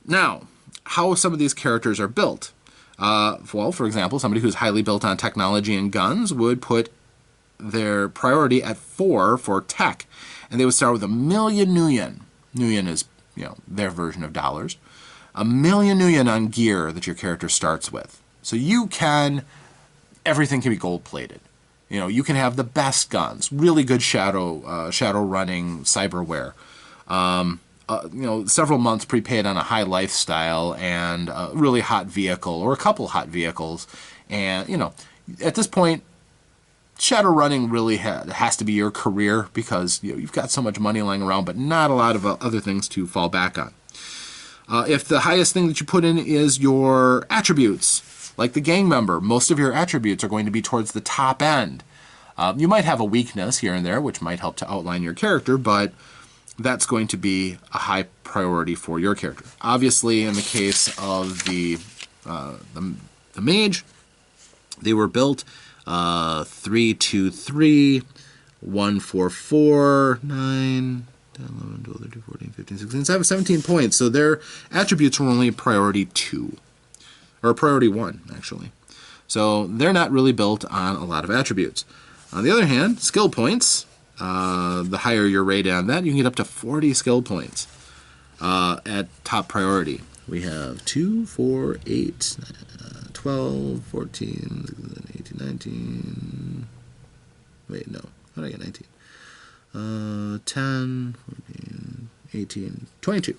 Now, how some of these characters are built. Well, for example, somebody who's highly built on technology and guns would put their priority at 4 for tech, and they would start with 1,000,000 nuyen. Nuyen is, their version of dollars. 1,000,000 nuyen on gear that your character starts with. So everything can be gold-plated. You can have the best guns, really good shadow running cyberware. Several months prepaid on a high lifestyle and a really hot vehicle or a couple hot vehicles. And, at this point, Shadowrunning really has to be your career because you've got so much money lying around, but not a lot of other things to fall back on. If the highest thing that you put in is your attributes, like the gang member, most of your attributes are going to be towards the top end. You might have a weakness here and there, which might help to outline your character, but that's going to be a high priority for your character. Obviously, in the case of the mage, they were built 3, 2, 3, 1, 4, 4, 9, 10, 11, 12, 13, 14, 15, 16, 17 points. So their attributes were only priority 2, or priority 1, actually. So they're not really built on a lot of attributes. On the other hand, skill points, the higher your rate on that, you can get up to 40 skill points at top priority. We have 2, 4, 8, 12, 14, 18, 19. Wait, no. How did I get 19? 10, 14, 18, 22.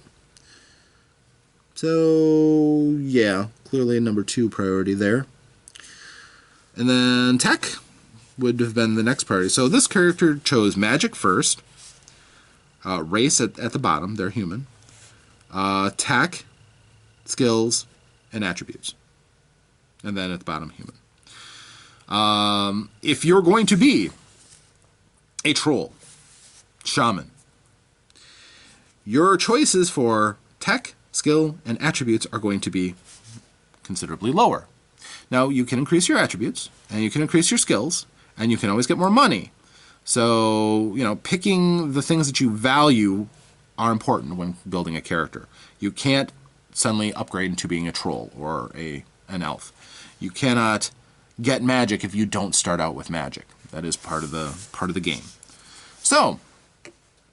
So, yeah, clearly a number 2 priority there. And then tech would have been the next priority. So this character chose magic first, race at the bottom, they're human, tech, skills, and attributes. And then at the bottom, human. If you're going to be a troll, shaman, your choices for tech, skill, and attributes are going to be considerably lower. Now, you can increase your attributes, and you can increase your skills, and you can always get more money. So, picking the things that you value are important when building a character. You can't suddenly upgrade into being a troll or an elf. You cannot get magic if you don't start out with magic. That is part of the game. So,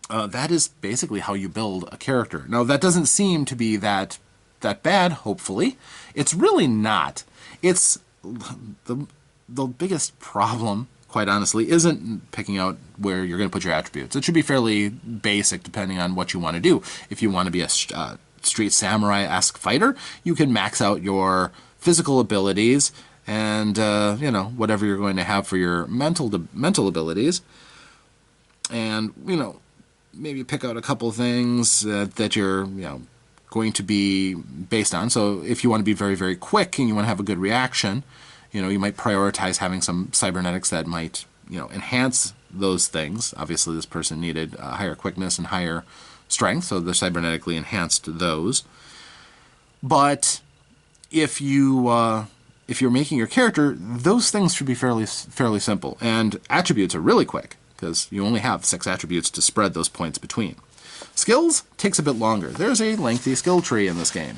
that is basically how you build a character. Now, that doesn't seem to be that bad, hopefully. It's really not. It's the biggest problem, quite honestly, isn't picking out where you're going to put your attributes. It should be fairly basic depending on what you want to do. If you want to be a street samurai-esque fighter, you can max out your physical abilities and whatever you're going to have for your mental abilities, and maybe pick out a couple things that you're going to be based on. So if you want to be very, very quick and you want to have a good reaction, you might prioritize having some cybernetics that might enhance those things. Obviously, this person needed higher quickness and higher strength, so they're cybernetically enhanced those. But if you're making your character, those things should be fairly simple. And attributes are really quick, because you only have 6 attributes to spread those points between. Skills takes a bit longer. There's a lengthy skill tree in this game,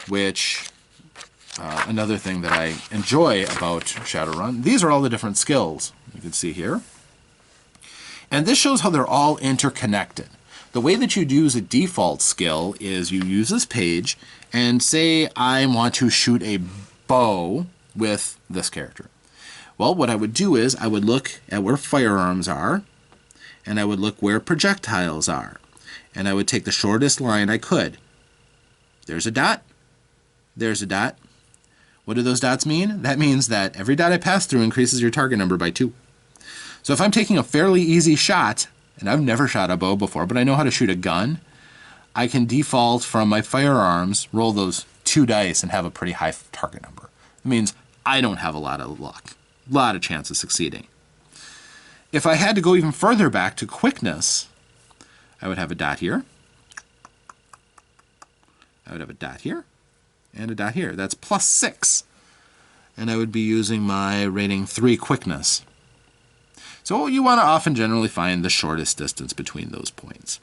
which another thing that I enjoy about Shadowrun. These are all the different skills you can see here. And this shows how they're all interconnected. The way that you'd use a default skill is you use this page and say I want to shoot a bow with this character. Well, what I would do is I would look at where firearms are, and I would look where projectiles are, and I would take the shortest line I could. There's a dot. There's a dot. What do those dots mean? That means that every dot I pass through increases your target number by 2. So if I'm taking a fairly easy shot, and I've never shot a bow before, but I know how to shoot a gun, I can default from my firearms, roll those 2 dice, and have a pretty high target number. It means I don't have a lot of luck, a lot of chance of succeeding. If I had to go even further back to quickness, I would have a dot here. I would have a dot here, and a dot here. That's +6. And I would be using my rating 3 quickness. So you want to often generally find the shortest distance between those points.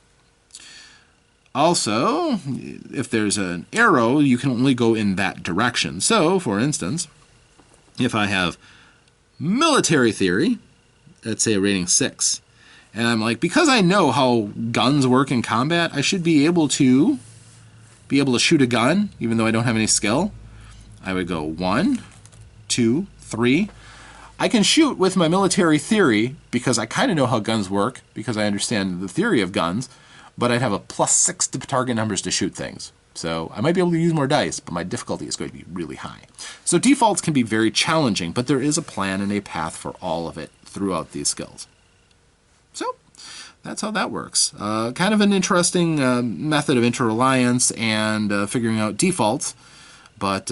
Also, if there's an arrow, you can only go in that direction. So, for instance, if I have military theory, let's say a rating 6, and I'm like, because I know how guns work in combat, I should be able to shoot a gun, even though I don't have any skill. I would go 1, 2, 3. I can shoot with my military theory because I kind of know how guns work, because I understand the theory of guns, but I'd have a +6 to target numbers to shoot things. So I might be able to use more dice, but my difficulty is going to be really high. So defaults can be very challenging, but there is a plan and a path for all of it throughout these skills. So that's how that works. Kind of an interesting method of interreliance and figuring out defaults, but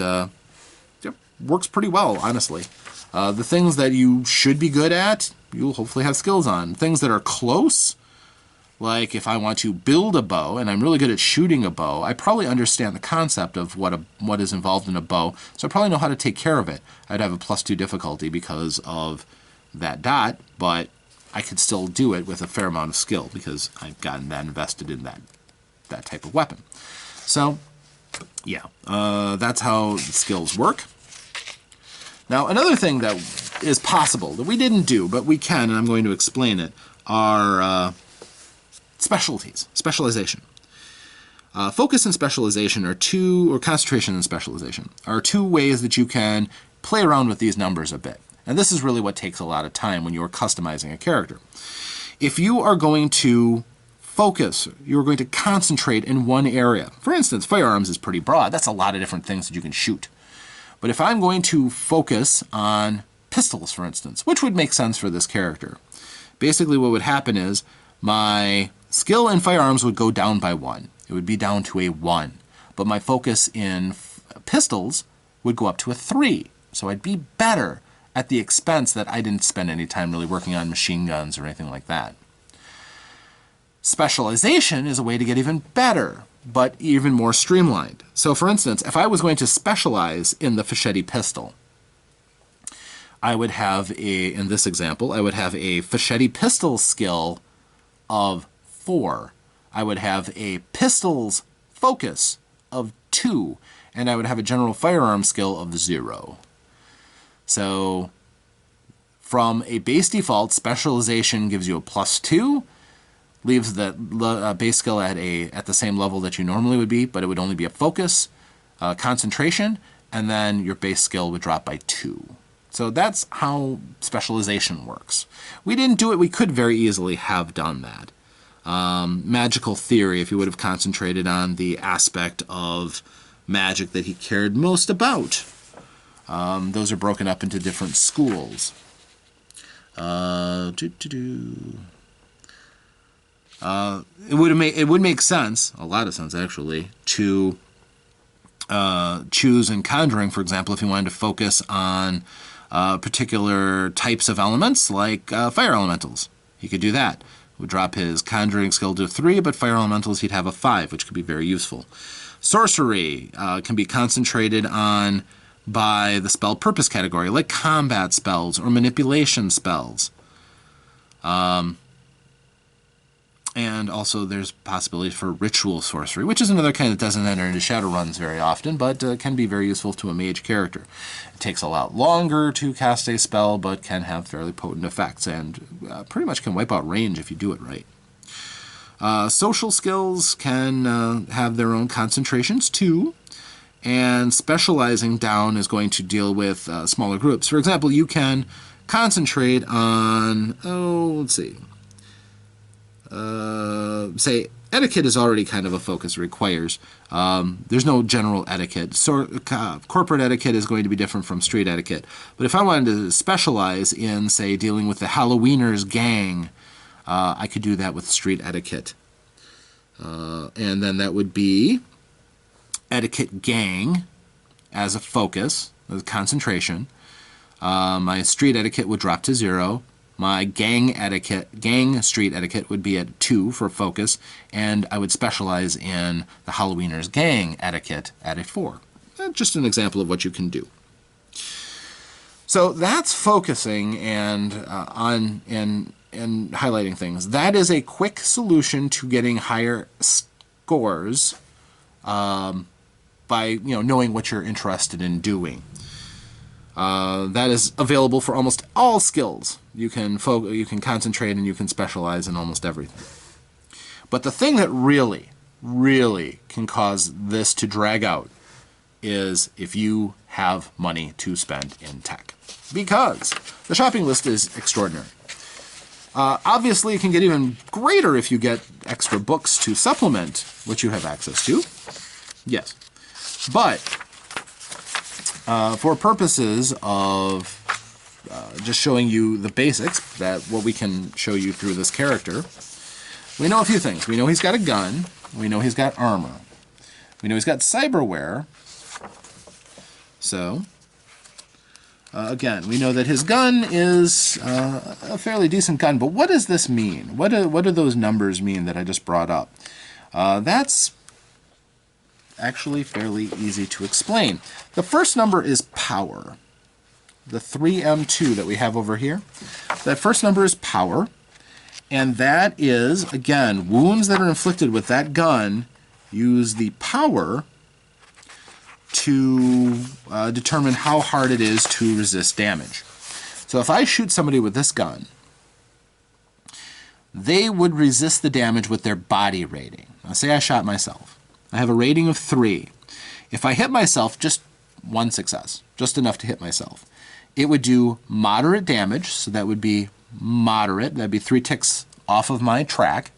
works pretty well, honestly. The things that you should be good at, you'll hopefully have skills on. Things that are close, like if I want to build a bow and I'm really good at shooting a bow, I probably understand the concept of what is involved in a bow, so I probably know how to take care of it. I'd have a +2 difficulty because of that dot, but I could still do it with a fair amount of skill because I've gotten that invested in that type of weapon. So, yeah, that's how skills work. Now, another thing that is possible that we didn't do, but we can, and I'm going to explain it, are specialization. Focus and specialization are or concentration and specialization are 2 ways that you can play around with these numbers a bit. And this is really what takes a lot of time when you're customizing a character. If you are going to focus. You're going to concentrate in one area. For instance, firearms is pretty broad. That's a lot of different things that you can shoot. But if I'm going to focus on pistols, for instance, which would make sense for this character, basically what would happen is my skill in firearms would go down by 1. It would be down to a 1. But my focus in pistols would go up to a 3. So I'd be better at the expense that I didn't spend any time really working on machine guns or anything like that. Specialization is a way to get even better, but even more streamlined. So for instance, if I was going to specialize in the Fischetti pistol, I would have in this example, I would have a Fischetti pistol skill of 4. I would have a pistols focus of 2, and I would have a general firearm skill of 0. So from a base default, specialization gives you a +2, leaves the base skill at the same level that you normally would be, but it would only be a focus, concentration, and then your base skill would drop by 2. So that's how specialization works. We didn't do it. We could very easily have done that. Magical theory, if he would have concentrated on the aspect of magic that he cared most about. Those are broken up into different schools. It would make sense, a lot of sense actually, to choose in Conjuring, for example, if you wanted to focus on particular types of elements like fire elementals. He could do that. Would drop his Conjuring skill to 3, but fire elementals he'd have a 5, which could be very useful. Sorcery can be concentrated on by the spell purpose category, like combat spells or manipulation spells. And also there's possibilities for ritual sorcery, which is another kind that doesn't enter into Shadowruns very often, but can be very useful to a mage character. It takes a lot longer to cast a spell, but can have fairly potent effects, and pretty much can wipe out range if you do it right. Social skills can have their own concentrations too, and specializing down is going to deal with smaller groups. For example, you can concentrate on, let's see, say etiquette is already kind of a focus, it requires. There's no general etiquette. So corporate etiquette is going to be different from street etiquette. But if I wanted to specialize in, say, dealing with the Halloweeners gang, I could do that with street etiquette. And then that would be etiquette gang as a focus, as a concentration. My street etiquette would drop to 0. My gang street etiquette would be at 2 for focus, and I would specialize in the Halloweeners gang etiquette at a 4. Just an example of what you can do. So that's focusing and on and highlighting things. That is a quick solution to getting higher scores by knowing what you're interested in doing. That is available for almost all skills. You can concentrate and you can specialize in almost everything. But the thing that really, really can cause this to drag out is if you have money to spend in tech. Because the shopping list is extraordinary. Obviously, it can get even greater if you get extra books to supplement what you have access to. Yes. But for purposes of just showing you the basics, that what we can show you through this character, we know a few things. We know he's got a gun. We know he's got armor. We know he's got cyberware. So, again, we know that his gun is a fairly decent gun. But what does this mean? What do those numbers mean that I just brought up? That's actually fairly easy to explain. The first number is power. The 3M2 that we have over here. That first number is power. And that is, again, wounds that are inflicted with that gun use the power to determine how hard it is to resist damage. So if I shoot somebody with this gun, they would resist the damage with their body rating. Now, say I shot myself. I have a rating of 3. If I hit myself, just 1 success, just enough to hit myself, it would do moderate damage, so that would be moderate. That'd be 3 ticks off of my track.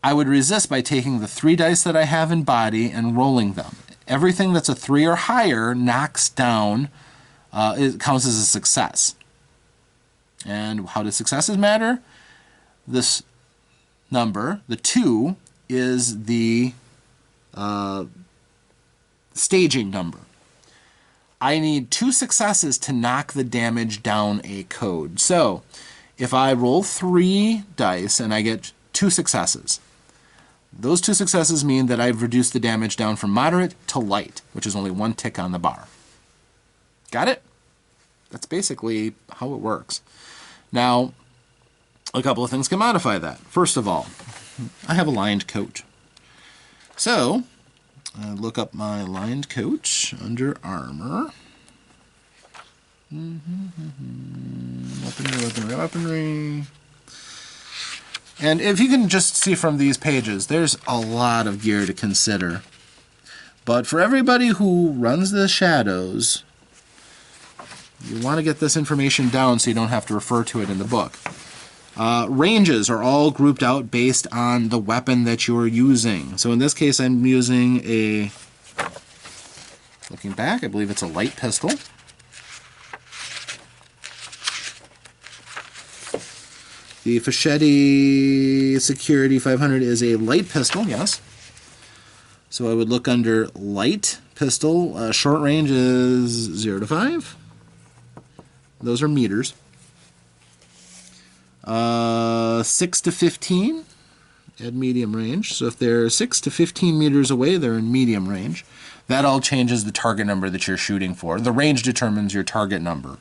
I would resist by taking the 3 dice that I have in body and rolling them. Everything that's a 3 or higher knocks down, it counts as a success. And how do successes matter? This number, the 2, is the staging number. I need 2 successes to knock the damage down a code. So if I roll 3 dice and I get 2 successes, those 2 successes mean that I've reduced the damage down from moderate to light, which is only 1 tick on the bar. Got it? That's basically how it works. Now, a couple of things can modify that. First of all, I have a lined coat. So, I look up my lined coat under armor. Weaponry. And if you can just see from these pages, there's a lot of gear to consider. But for everybody who runs the shadows, you want to get this information down so you don't have to refer to it in the book. Ranges are all grouped out based on the weapon that you're using. So in this case, I'm using a, looking back, I believe it's a light pistol. The Fischetti Security 500 is a light pistol, yes. So I would look under light pistol. Short range is 0 to 5. Those are meters. 6 to 15 at medium range. So if they're 6 to 15 meters away, they're in medium range. That all changes the target number that you're shooting for. The range determines your target number.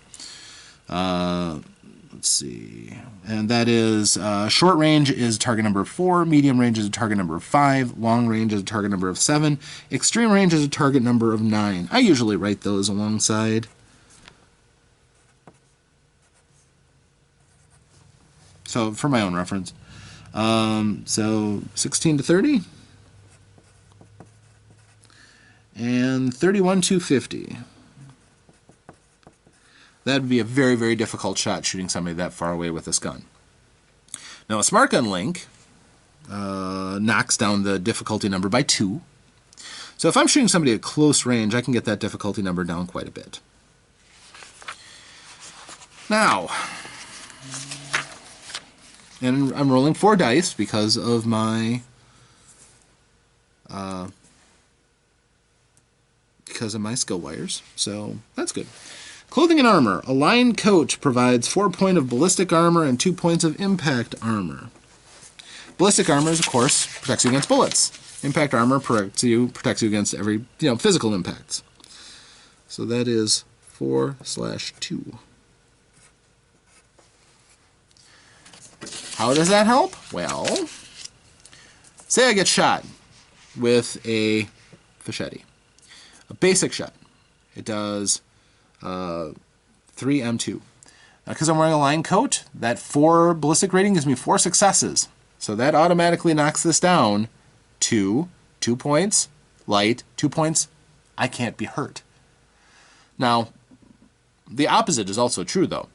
Let's see. And that is short range is target number 4, medium range is a target number of 5, long range is a target number of 7, extreme range is a target number of 9. I usually write those alongside. So for my own reference. So 16 to 30 and 31 to 50. That would be a very, very difficult shot shooting somebody that far away with this gun. Now a smart gun link knocks down the difficulty number by 2. So if I'm shooting somebody at close range, I can get that difficulty number down quite a bit. Now, and I'm rolling 4 dice because of my skill wires, so that's good. Clothing and armor. A lined coat provides 4 points of ballistic armor and 2 points of impact armor. Ballistic armor, of course, protects you against bullets. Impact armor protects you against every physical impacts. So that is 4/2. How does that help? Well, say I get shot with a Fischetti. A basic shot. It does 3M2. Because I'm wearing a lined coat, that 4 ballistic rating gives me 4 successes. So that automatically knocks this down to 2 points, light, 2 points, I can't be hurt. Now, the opposite is also true, though.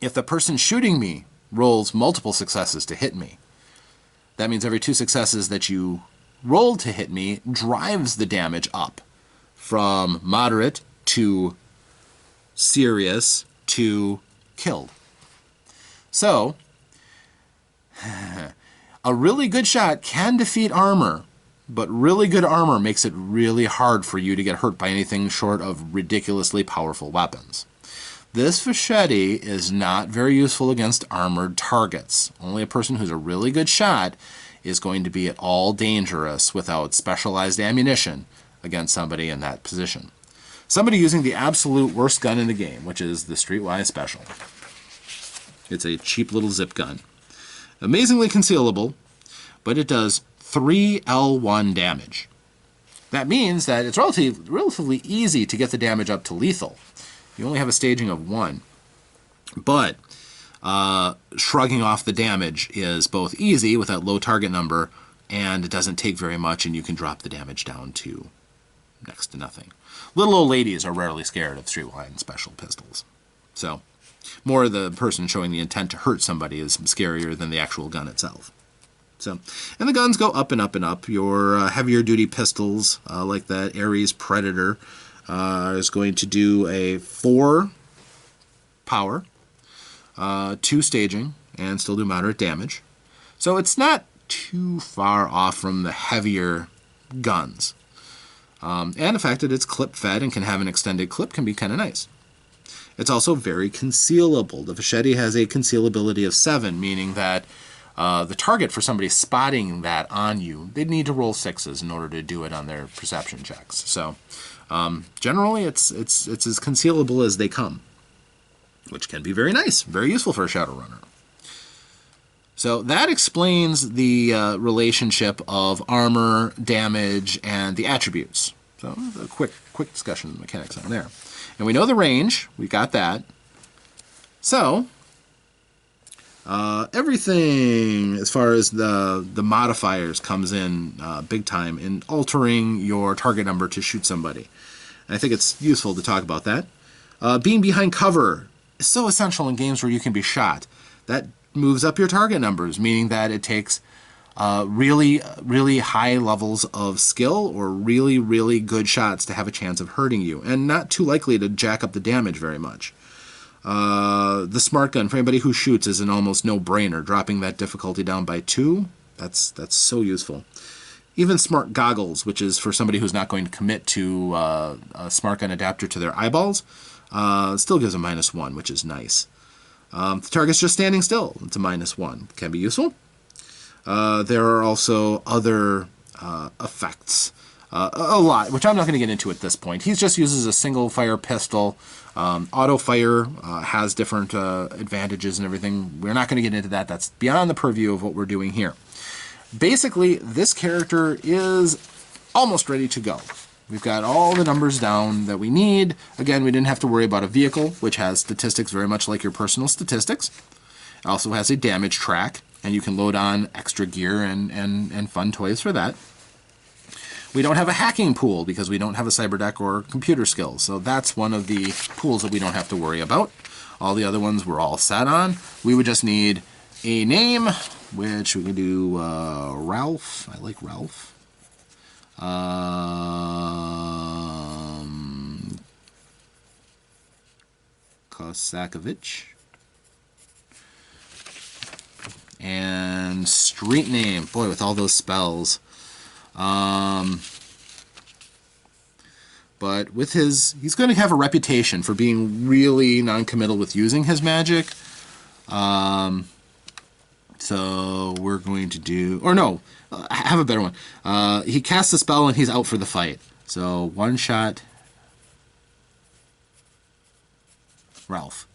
If the person shooting me rolls multiple successes to hit me, that means every 2 successes that you roll to hit me drives the damage up from moderate to serious to killed. So, a really good shot can defeat armor, but really good armor makes it really hard for you to get hurt by anything short of ridiculously powerful weapons. This Fischetti is not very useful against armored targets. Only a person who's a really good shot is going to be at all dangerous without specialized ammunition against somebody in that position. Somebody using the absolute worst gun in the game, which is the Streetwise Special. It's a cheap little zip gun. Amazingly concealable, but it does 3 L1 damage. That means that it's relatively easy to get the damage up to lethal. You only have a staging of 1. But shrugging off the damage is both easy with that low target number, and it doesn't take very much, and you can drop the damage down to next to nothing. Little old ladies are rarely scared of Streetwise Special pistols. So, more the person showing the intent to hurt somebody is scarier than the actual gun itself. So, and the guns go up and up and up. Your heavier duty pistols, like that Ares Predator, is going to do a 4 power, 2 staging, and still do moderate damage. So it's not too far off from the heavier guns. And the fact that it's clip fed and can have an extended clip can be kind of nice. It's also very concealable. The Fischetti has a concealability of 7, meaning that the target for somebody spotting that on you, they'd need to roll 6s in order to do it on their perception checks. So generally it's as concealable as they come, which can be very nice, very useful for a Shadowrunner. So that explains the relationship of armor, damage, and the attributes. So a quick discussion of the mechanics on there. And we know the range. We got that. So everything as far as the modifiers comes in big time in altering your target number to shoot somebody. And I think it's useful to talk about that. Being behind cover is so essential in games where you can be shot. That moves up your target numbers, meaning that it takes really high levels of skill or really good shots to have a chance of hurting you, and not too likely to jack up the damage very much. The smart gun, for anybody who shoots, is an almost no-brainer. Dropping that difficulty down by 2, that's so useful. Even smart goggles, which is for somebody who's not going to commit to a smart gun adapter to their eyeballs, still gives a -1, which is nice. The target's just standing still. It's a -1. Can be useful. There are also other effects. A lot, which I'm not going to get into at this point. He just uses a single fire pistol. Auto fire has different advantages and everything. We're not going to get into that. That's beyond the purview of what we're doing here. Basically, this character is almost ready to go. We've got all the numbers down that we need. Again, we didn't have to worry about a vehicle, which has statistics very much like your personal statistics. It also has a damage track, and you can load on extra gear and fun toys for that. We don't have a hacking pool because we don't have a cyber deck or computer skills, so that's one of the pools that we don't have to worry about. All the other ones we're all set on. We would just need a name, which we can do Ralph. I like Ralph. Kosakovich. And street name. Boy, with all those spells. But with he's going to have a reputation for being really non-committal with using his magic. So we're going to do, or no, I have a better one. He casts a spell and he's out for the fight. So one shot, Ralph.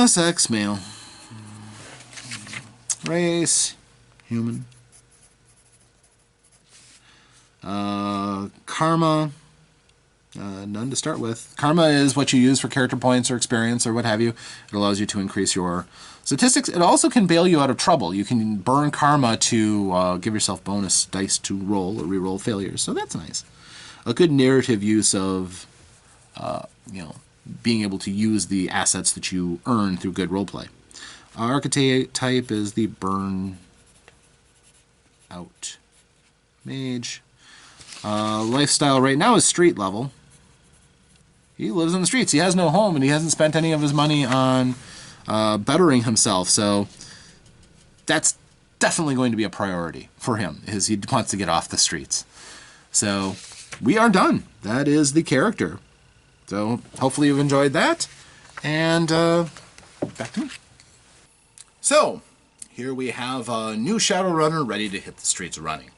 Sex, male. Race, human. Karma, none to start with. Karma is what you use for character points or experience or what have you. It allows you to increase your statistics. It also can bail you out of trouble. You can burn karma to give yourself bonus dice to roll or re-roll failures. So that's nice. A good narrative use of, being able to use the assets that you earn through good roleplay. Archetype is the burn out mage. Lifestyle right now is street level. He lives on the streets. He has no home, and he hasn't spent any of his money on bettering himself. So that's definitely going to be a priority for him, is he wants to get off the streets. So we are done. That is the character. So hopefully you've enjoyed that. And back to me. So here we have a new Shadowrunner ready to hit the streets running.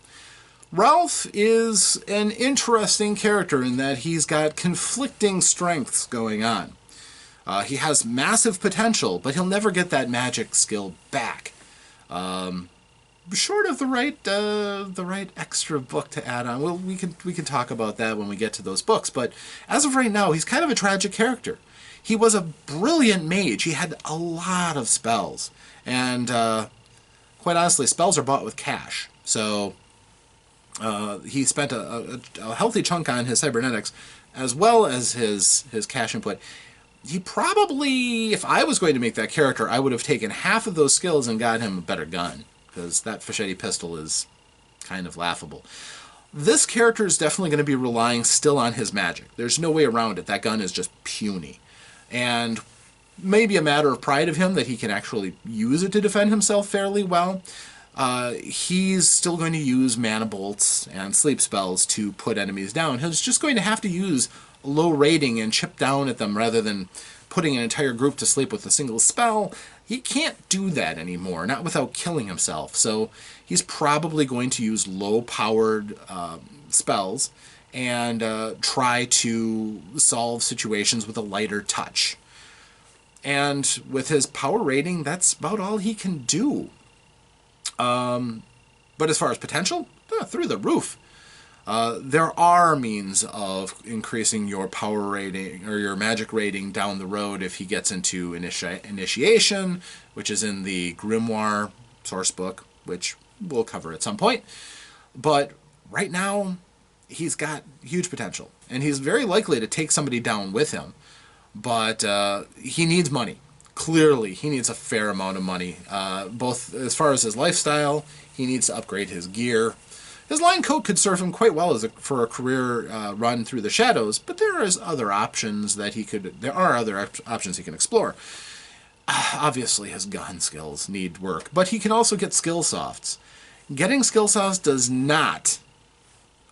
Ralph is an interesting character in that he's got conflicting strengths going on. He has massive potential, but he'll never get that magic skill back. Short of the right extra book to add on. Well, we can talk about that when we get to those books. But as of right now, he's kind of a tragic character. He was a brilliant mage. He had a lot of spells, and quite honestly, spells are bought with cash. So he spent a healthy chunk on his cybernetics, as well as his cash input. he probably, if I was going to make that character, I would have taken half of those skills and got him a better gun, because that Fischetti pistol is kind of laughable. This character is definitely going to be relying still on his magic. There's no way around it. That gun is just puny. And maybe a matter of pride of him that he can actually use it to defend himself fairly well. He's still going to use mana bolts and sleep spells to put enemies down. He's just going to have to use low rating and chip down at them rather than putting an entire group to sleep with a single spell. He can't do that anymore, not without killing himself. So he's probably going to use low-powered spells and try to solve situations with a lighter touch. And with his power rating, that's about all he can do. But as far as potential, through the roof. There are means of increasing your power rating or your magic rating down the road if he gets into initiation, which is in the Grimoire source book, which we'll cover at some point. But right now, he's got huge potential, and he's very likely to take somebody down with him. But he needs money. Clearly, he needs a fair amount of money, both as far as his lifestyle. He needs to upgrade his gear. His line coat could serve him quite well for a career run through the shadows, but there are other options he can explore. Obviously, his gun skills need work, but he can also get skill softs. Getting skill softs does not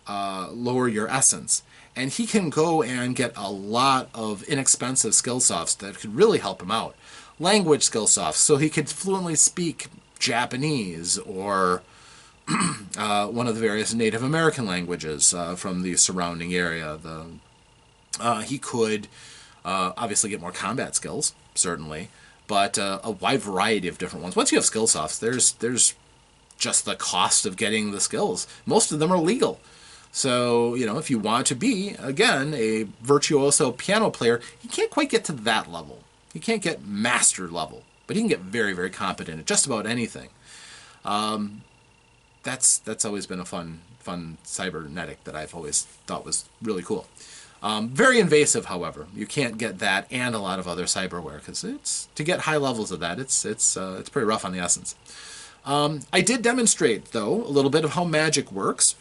lower your essence, and he can go and get a lot of inexpensive skill softs that could really help him out. Language skill softs, so he could fluently speak Japanese or one of the various Native American languages from the surrounding area. He could obviously get more combat skills, certainly, but a wide variety of different ones. Once you have skill softs, there's just the cost of getting the skills. Most of them are legal. So, if you want to be, again, a virtuoso piano player, you can't quite get to that level. You can't get master level, but he can get very, very competent at just about anything. That's always been a fun cybernetic that I've always thought was really cool. Very invasive, however. You can't get that and a lot of other cyberware, because to get high levels of that, it's pretty rough on the essence. I did demonstrate, though, a little bit of how magic works.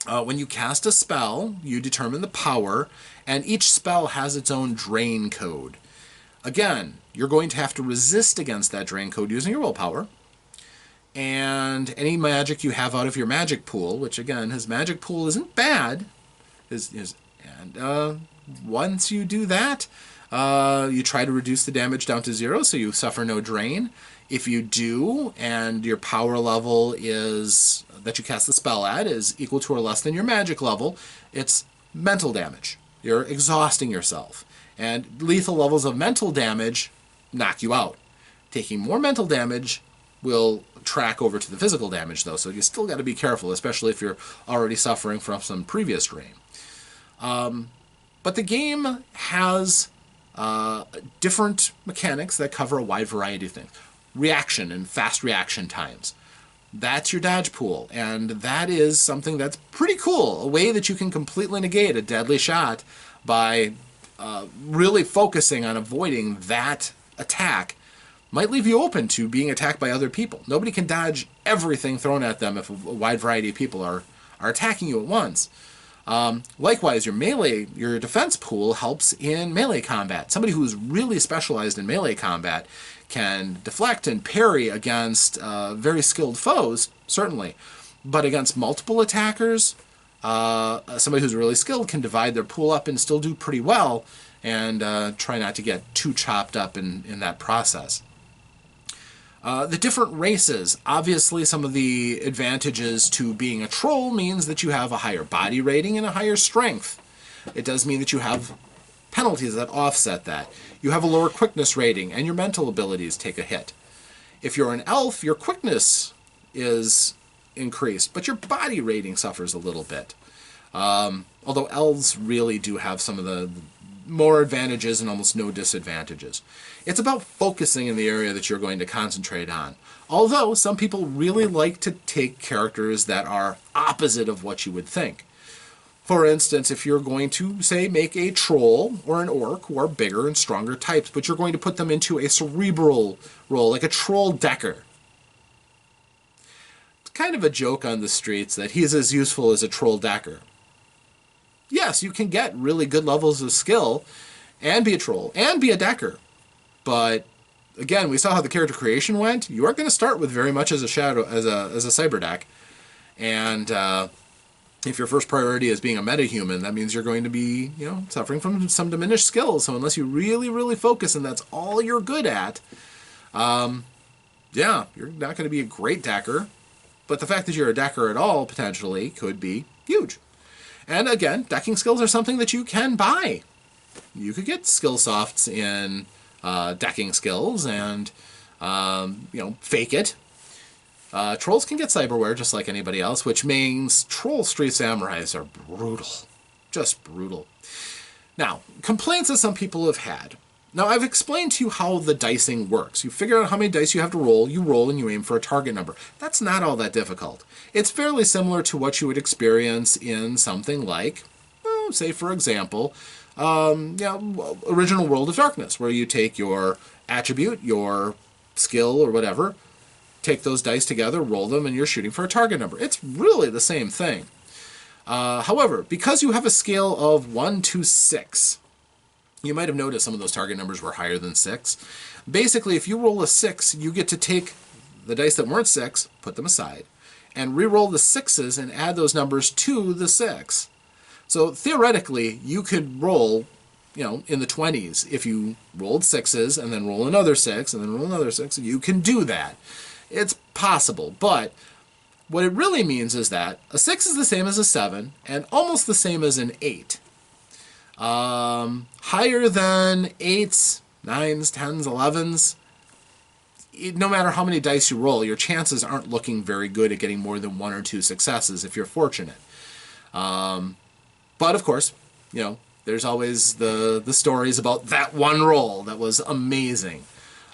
When you cast a spell, you determine the power, and each spell has its own drain code. Again, you're going to have to resist against that drain code using your willpower. And any magic you have out of your magic pool, which again, his magic pool isn't bad, once you do that, you try to reduce the damage down to 0, so you suffer no drain. If you do, and your power level is that you cast the spell at is equal to or less than your magic level, it's mental damage. You're exhausting yourself. And lethal levels of mental damage knock you out. Taking more mental damage will track over to the physical damage, though, so you still got to be careful, especially if you're already suffering from some previous drain. But the game has different mechanics that cover a wide variety of things. Reaction and fast reaction times. That's your dodge pool, and that is something that's pretty cool. A way that you can completely negate a deadly shot by really focusing on avoiding that attack might leave you open to being attacked by other people. Nobody can dodge everything thrown at them if a wide variety of people are attacking you at once. Likewise, your defense pool helps in melee combat. Somebody who's really specialized in melee combat can deflect and parry against very skilled foes, certainly. But against multiple attackers, somebody who's really skilled can divide their pool up and still do pretty well, and try not to get too chopped up in that process. The different races. Obviously, some of the advantages to being a troll means that you have a higher body rating and a higher strength. It does mean that you have penalties that offset that. You have a lower quickness rating, and your mental abilities take a hit. If you're an elf, your quickness is increased, but your body rating suffers a little bit. Although elves really do have some of the more advantages and almost no disadvantages. It's about focusing in the area that you're going to concentrate on. Although some people really like to take characters that are opposite of what you would think. For instance, if you're going to, say, make a troll or an orc who are bigger and stronger types, but you're going to put them into a cerebral role, like a troll decker. It's kind of a joke on the streets that he's as useful as a troll decker. Yes, you can get really good levels of skill and be a troll and be a decker. But again, we saw how the character creation went. You aren't going to start with very much as a cyber deck. And if your first priority is being a metahuman, that means you're going to be, suffering from some diminished skills. So unless you really, really focus and that's all you're good at, you're not going to be a great decker. But the fact that you're a decker at all, potentially, could be huge. And again, decking skills are something that you can buy. You could get skill softs in decking skills and, fake it. Trolls can get cyberware just like anybody else, which means troll street samurais are brutal. Just brutal. Now, complaints that some people have had. Now, I've explained to you how the dicing works. You figure out how many dice you have to roll, you roll, and you aim for a target number. That's not all that difficult. It's fairly similar to what you would experience in something like, say, for example, Original World of Darkness, where you take your attribute, your skill, or whatever, take those dice together, roll them, and you're shooting for a target number. It's really the same thing. However, because you have a scale of 1 to 6, you might have noticed some of those target numbers were higher than 6. Basically, if you roll a 6, you get to take the dice that weren't 6, put them aside, and re-roll the 6s and add those numbers to the 6. So theoretically, you could roll, in the 20s. If you rolled 6s and then roll another 6 and then roll another 6, you can do that. It's possible, but what it really means is that a 6 is the same as a 7 and almost the same as an 8. Higher than 8s, 9s, 10s, 11s, no matter how many dice you roll, your chances aren't looking very good at getting more than 1 or 2 successes if you're fortunate. But of course, there's always the stories about that one roll that was amazing.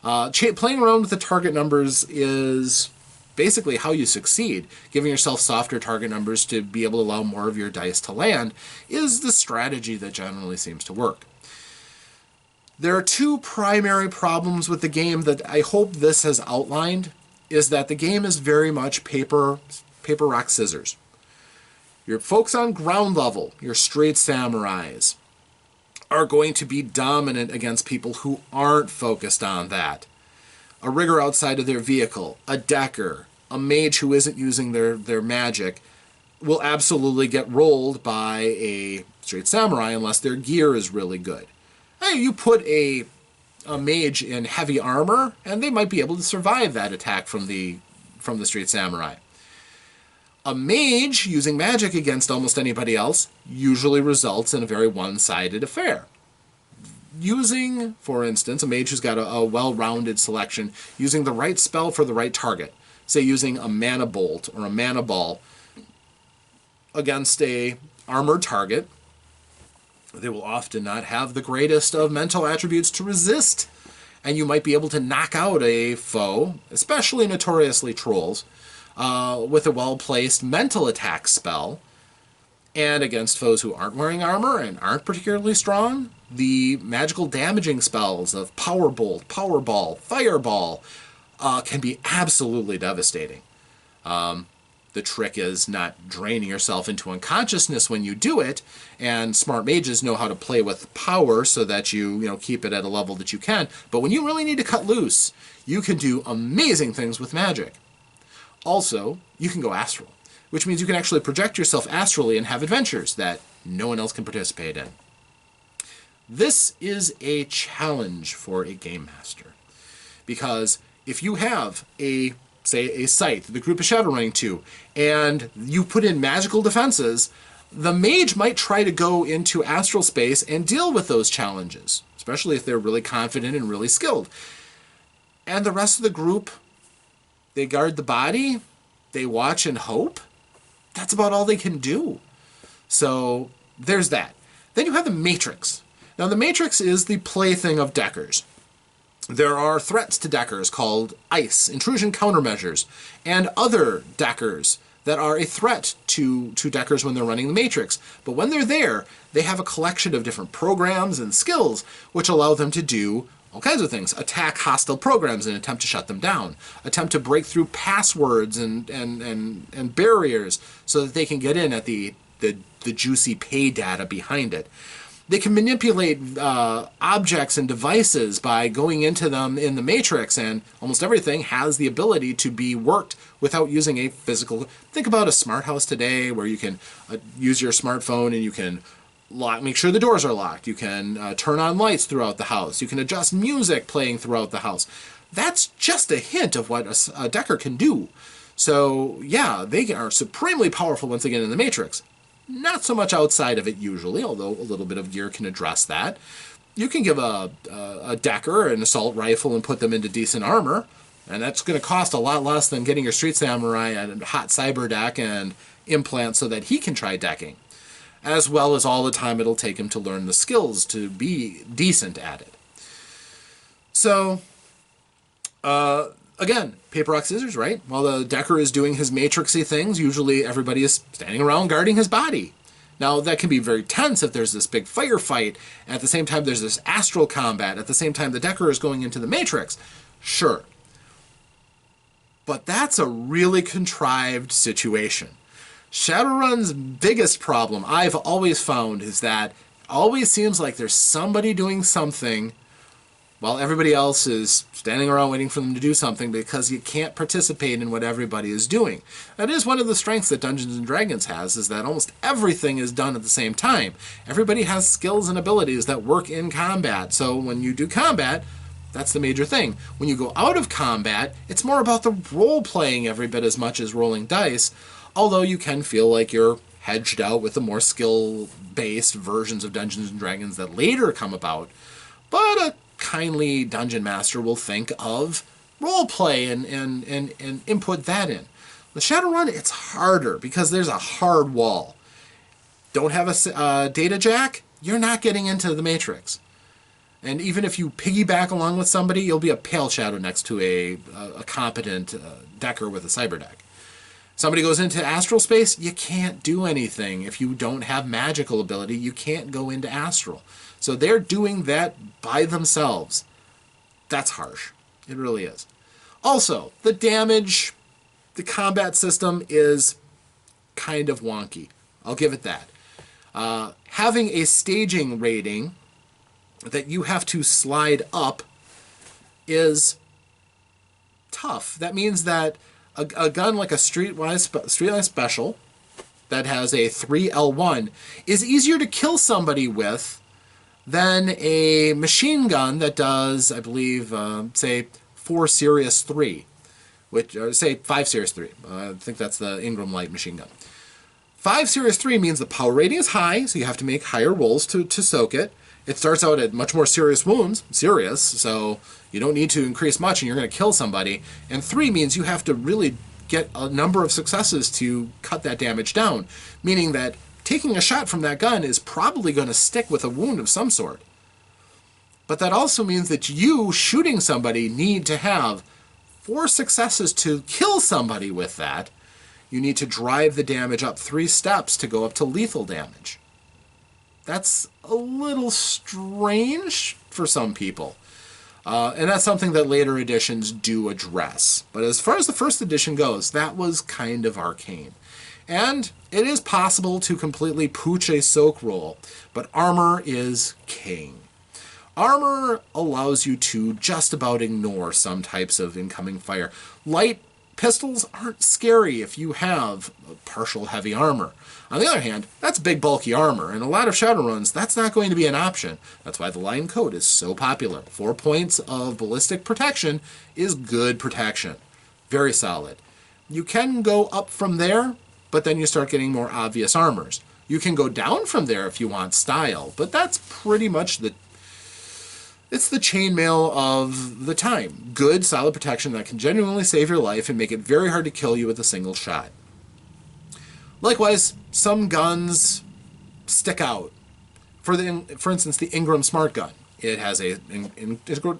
Playing around with the target numbers is basically how you succeed. Giving yourself softer target numbers to be able to allow more of your dice to land is the strategy that generally seems to work. There are two primary problems with the game that I hope this has outlined, is that the game is very much paper, rock, scissors. Your folks on ground level, your straight samurais, are going to be dominant against people who aren't focused on that. A rigger outside of their vehicle, a decker, a mage who isn't using their magic will absolutely get rolled by a straight samurai unless their gear is really good. Hey, you put a mage in heavy armor and they might be able to survive that attack from the straight samurai. A mage using magic against almost anybody else usually results in a very one-sided affair. Using, for instance, a mage who's got a well-rounded selection, using the right spell for the right target, say using a mana bolt or a mana ball against a armored target, they will often not have the greatest of mental attributes to resist, and you might be able to knock out a foe, especially notoriously trolls, with a well-placed mental attack spell. And against foes who aren't wearing armor and aren't particularly strong, the magical damaging spells of Power Bolt, Power Ball, Fireball can be absolutely devastating. The trick is not draining yourself into unconsciousness when you do it, and smart mages know how to play with power so that you keep it at a level that you can. But when you really need to cut loose, you can do amazing things with magic. Also, you can go astral, which means you can actually project yourself astrally and have adventures that no one else can participate in. This is a challenge for a game master, because if you have a site the group is Shadowrunning to, and you put in magical defenses, the mage might try to go into astral space and deal with those challenges, especially if they're really confident and really skilled. And the rest of the group, they guard the body, they watch and hope. That's about all they can do. So there's that. Then you have the Matrix. Now the Matrix is the plaything of deckers. There are threats to deckers called ICE, intrusion countermeasures, and other deckers that are a threat to deckers when they're running the Matrix. But when they're there, they have a collection of different programs and skills which allow them to do all kinds of things. Attack hostile programs and attempt to shut them down. Attempt to break through passwords and barriers so that they can get in at the juicy pay data behind it. They can manipulate objects and devices by going into them in the Matrix, and almost everything has the ability to be worked without using a physical... Think about a smart house today where you can use your smartphone and you can make sure the doors are locked. You can turn on lights throughout the house. You can adjust music playing throughout the house. That's just a hint of what a Decker can do. So, yeah, they are supremely powerful once they get in the Matrix. Not so much outside of it usually, although a little bit of gear can address that. You can give a Decker an assault rifle and put them into decent armor, and that's going to cost a lot less than getting your Street Samurai a hot cyber deck and implants so that he can try decking, as well as all the time it'll take him to learn the skills to be decent at it. So, again, paper, rock, scissors, right? While the Decker is doing his matrixy things, usually everybody is standing around guarding his body. Now, that can be very tense if there's this big firefight. At the same time, there's this astral combat. At the same time, the Decker is going into the Matrix. Sure. But that's a really contrived situation. Shadowrun's biggest problem, I've always found, is that it always seems like there's somebody doing something while everybody else is standing around waiting for them to do something because you can't participate in what everybody is doing. That is one of the strengths that Dungeons & Dragons has, is that almost everything is done at the same time. Everybody has skills and abilities that work in combat, so when you do combat, that's the major thing. When you go out of combat, it's more about the role-playing every bit as much as rolling dice, although you can feel like you're hedged out with the more skill-based versions of Dungeons & Dragons that later come about. But a kindly dungeon master will think of roleplay and input that in. The Shadowrun, it's harder because there's a hard wall. Don't have a data jack, you're not getting into the Matrix. And even if you piggyback along with somebody, you'll be a pale shadow next to a competent Decker with a cyber deck. Somebody goes into astral space, you can't do anything. If you don't have magical ability, you can't go into astral. So they're doing that by themselves. That's harsh. It really is. Also, the damage, the combat system is kind of wonky. I'll give it that. Having a staging rating that you have to slide up is tough. That means that a gun like a Streetwise Special that has a 3L1 is easier to kill somebody with than a machine gun that does, I believe, say 4 Sirius 3, which, or say 5 Sirius 3. I think that's the Ingram Light machine gun. 5 Sirius 3 means the power rating is high, so you have to make higher rolls to soak it. It starts out at much more serious wounds, so you don't need to increase much and you're going to kill somebody. And 3 means you have to really get a number of successes to cut that damage down, meaning that taking a shot from that gun is probably going to stick with a wound of some sort. But that also means that you, shooting somebody, need to have 4 successes to kill somebody with that. You need to drive the damage up 3 steps to go up to lethal damage. That's a little strange for some people. And that's something that later editions do address. But as far as the first edition goes, that was kind of arcane. And it is possible to completely pooch a soak roll, but armor is king. Armor allows you to just about ignore some types of incoming fire. Light pistols aren't scary if you have partial heavy armor. On the other hand, that's big bulky armor, and a lot of Shadowruns, that's not going to be an option. That's why the line code is so popular. 4 points of ballistic protection is good protection. Very solid. You can go up from there, but then you start getting more obvious armors. You can go down from there if you want style, but that's pretty much it's the chainmail of the time. Good, solid protection that can genuinely save your life and make it very hard to kill you with a single shot. Likewise, some guns stick out. For instance, the Ingram Smart Gun. It has a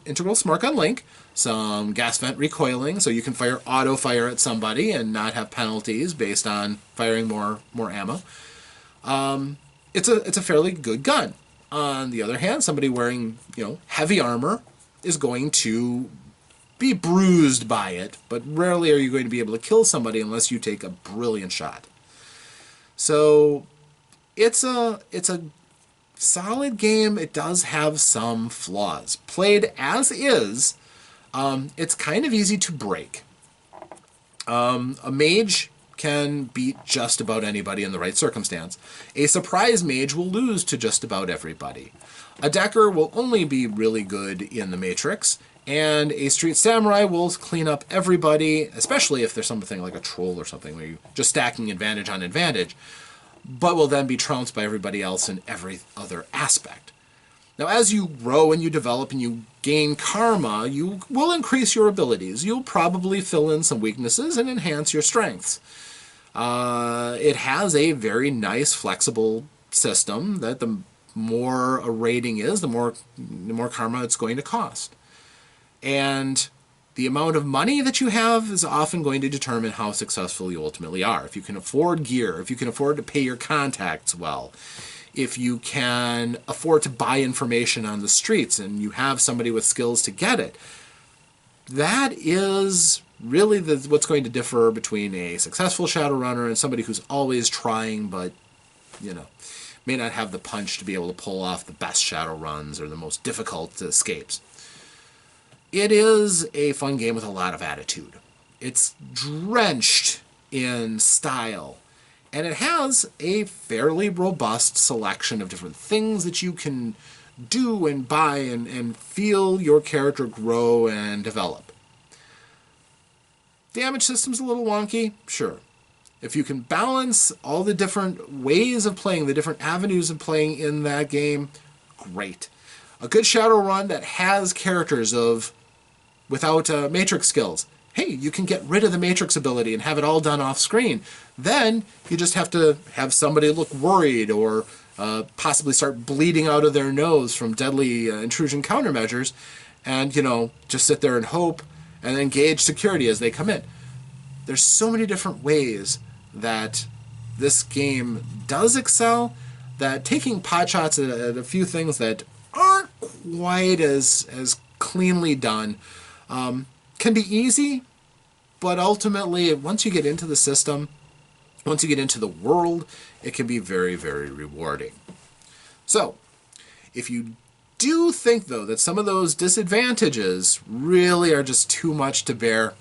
integral smart gun link, some gas vent recoiling, so you can fire auto fire at somebody and not have penalties based on firing more ammo. It's a fairly good gun. On the other hand, somebody wearing heavy armor is going to be bruised by it, but rarely are you going to be able to kill somebody unless you take a brilliant shot. So it's a solid game. It does have some flaws. Played as is, it's kind of easy to break. A mage can beat just about anybody in the right circumstance. A surprise mage will lose to just about everybody. A decker will only be really good in the Matrix, and a street samurai will clean up everybody, especially if there's something like a troll or something where you're just stacking advantage on advantage, but will then be trounced by everybody else in every other aspect. Now, as you grow and you develop and you gain karma, you will increase your abilities. You'll probably fill in some weaknesses and enhance your strengths. It has a very nice, flexible system that the more a rating is, the more karma it's going to cost. And the amount of money that you have is often going to determine how successful you ultimately are. If you can afford gear, if you can afford to pay your contacts well, if you can afford to buy information on the streets and you have somebody with skills to get it, that is really what's going to differ between a successful Shadowrunner and somebody who's always trying but, may not have the punch to be able to pull off the best Shadowruns or the most difficult escapes. It is a fun game with a lot of attitude. It's drenched in style, and it has a fairly robust selection of different things that you can do and buy and feel your character grow and develop. Damage system's a little wonky, sure. If you can balance all the different ways of playing, the different avenues of playing in that game, great. A good Shadowrun that has characters without Matrix skills. Hey, you can get rid of the Matrix ability and have it all done off screen. Then you just have to have somebody look worried or possibly start bleeding out of their nose from deadly intrusion countermeasures and, just sit there and hope and then gauge security as they come in. There's so many different ways that this game does excel that taking potshots at a few things that aren't quite as cleanly done can be easy, but ultimately, once you get into the system, once you get into the world, it can be very, very rewarding. So, if you do think, though, that some of those disadvantages really are just too much to bear,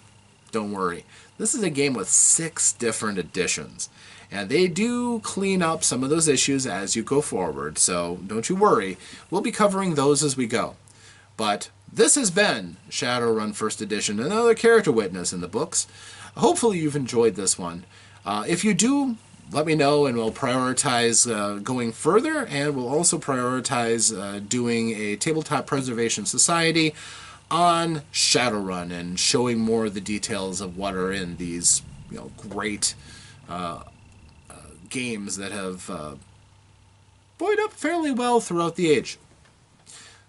don't worry. This is a game with 6 different editions, and they do clean up some of those issues as you go forward, so don't you worry. We'll be covering those as we go. But this has been Shadowrun First Edition, another character witness in the books. Hopefully you've enjoyed this one. If you do, let me know and we'll prioritize going further, and we'll also prioritize doing a Tabletop Preservation Society on Shadowrun and showing more of the details of what are in these great games that have buoyed up fairly well throughout the age.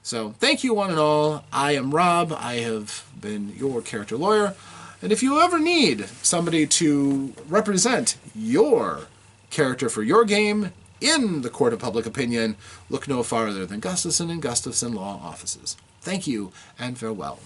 So, thank you one and all. I am Rob. I have been your character lawyer. And if you ever need somebody to represent your character for your game in the court of public opinion, look no farther than Gustafson and Gustafson Law Offices. Thank you, and farewell.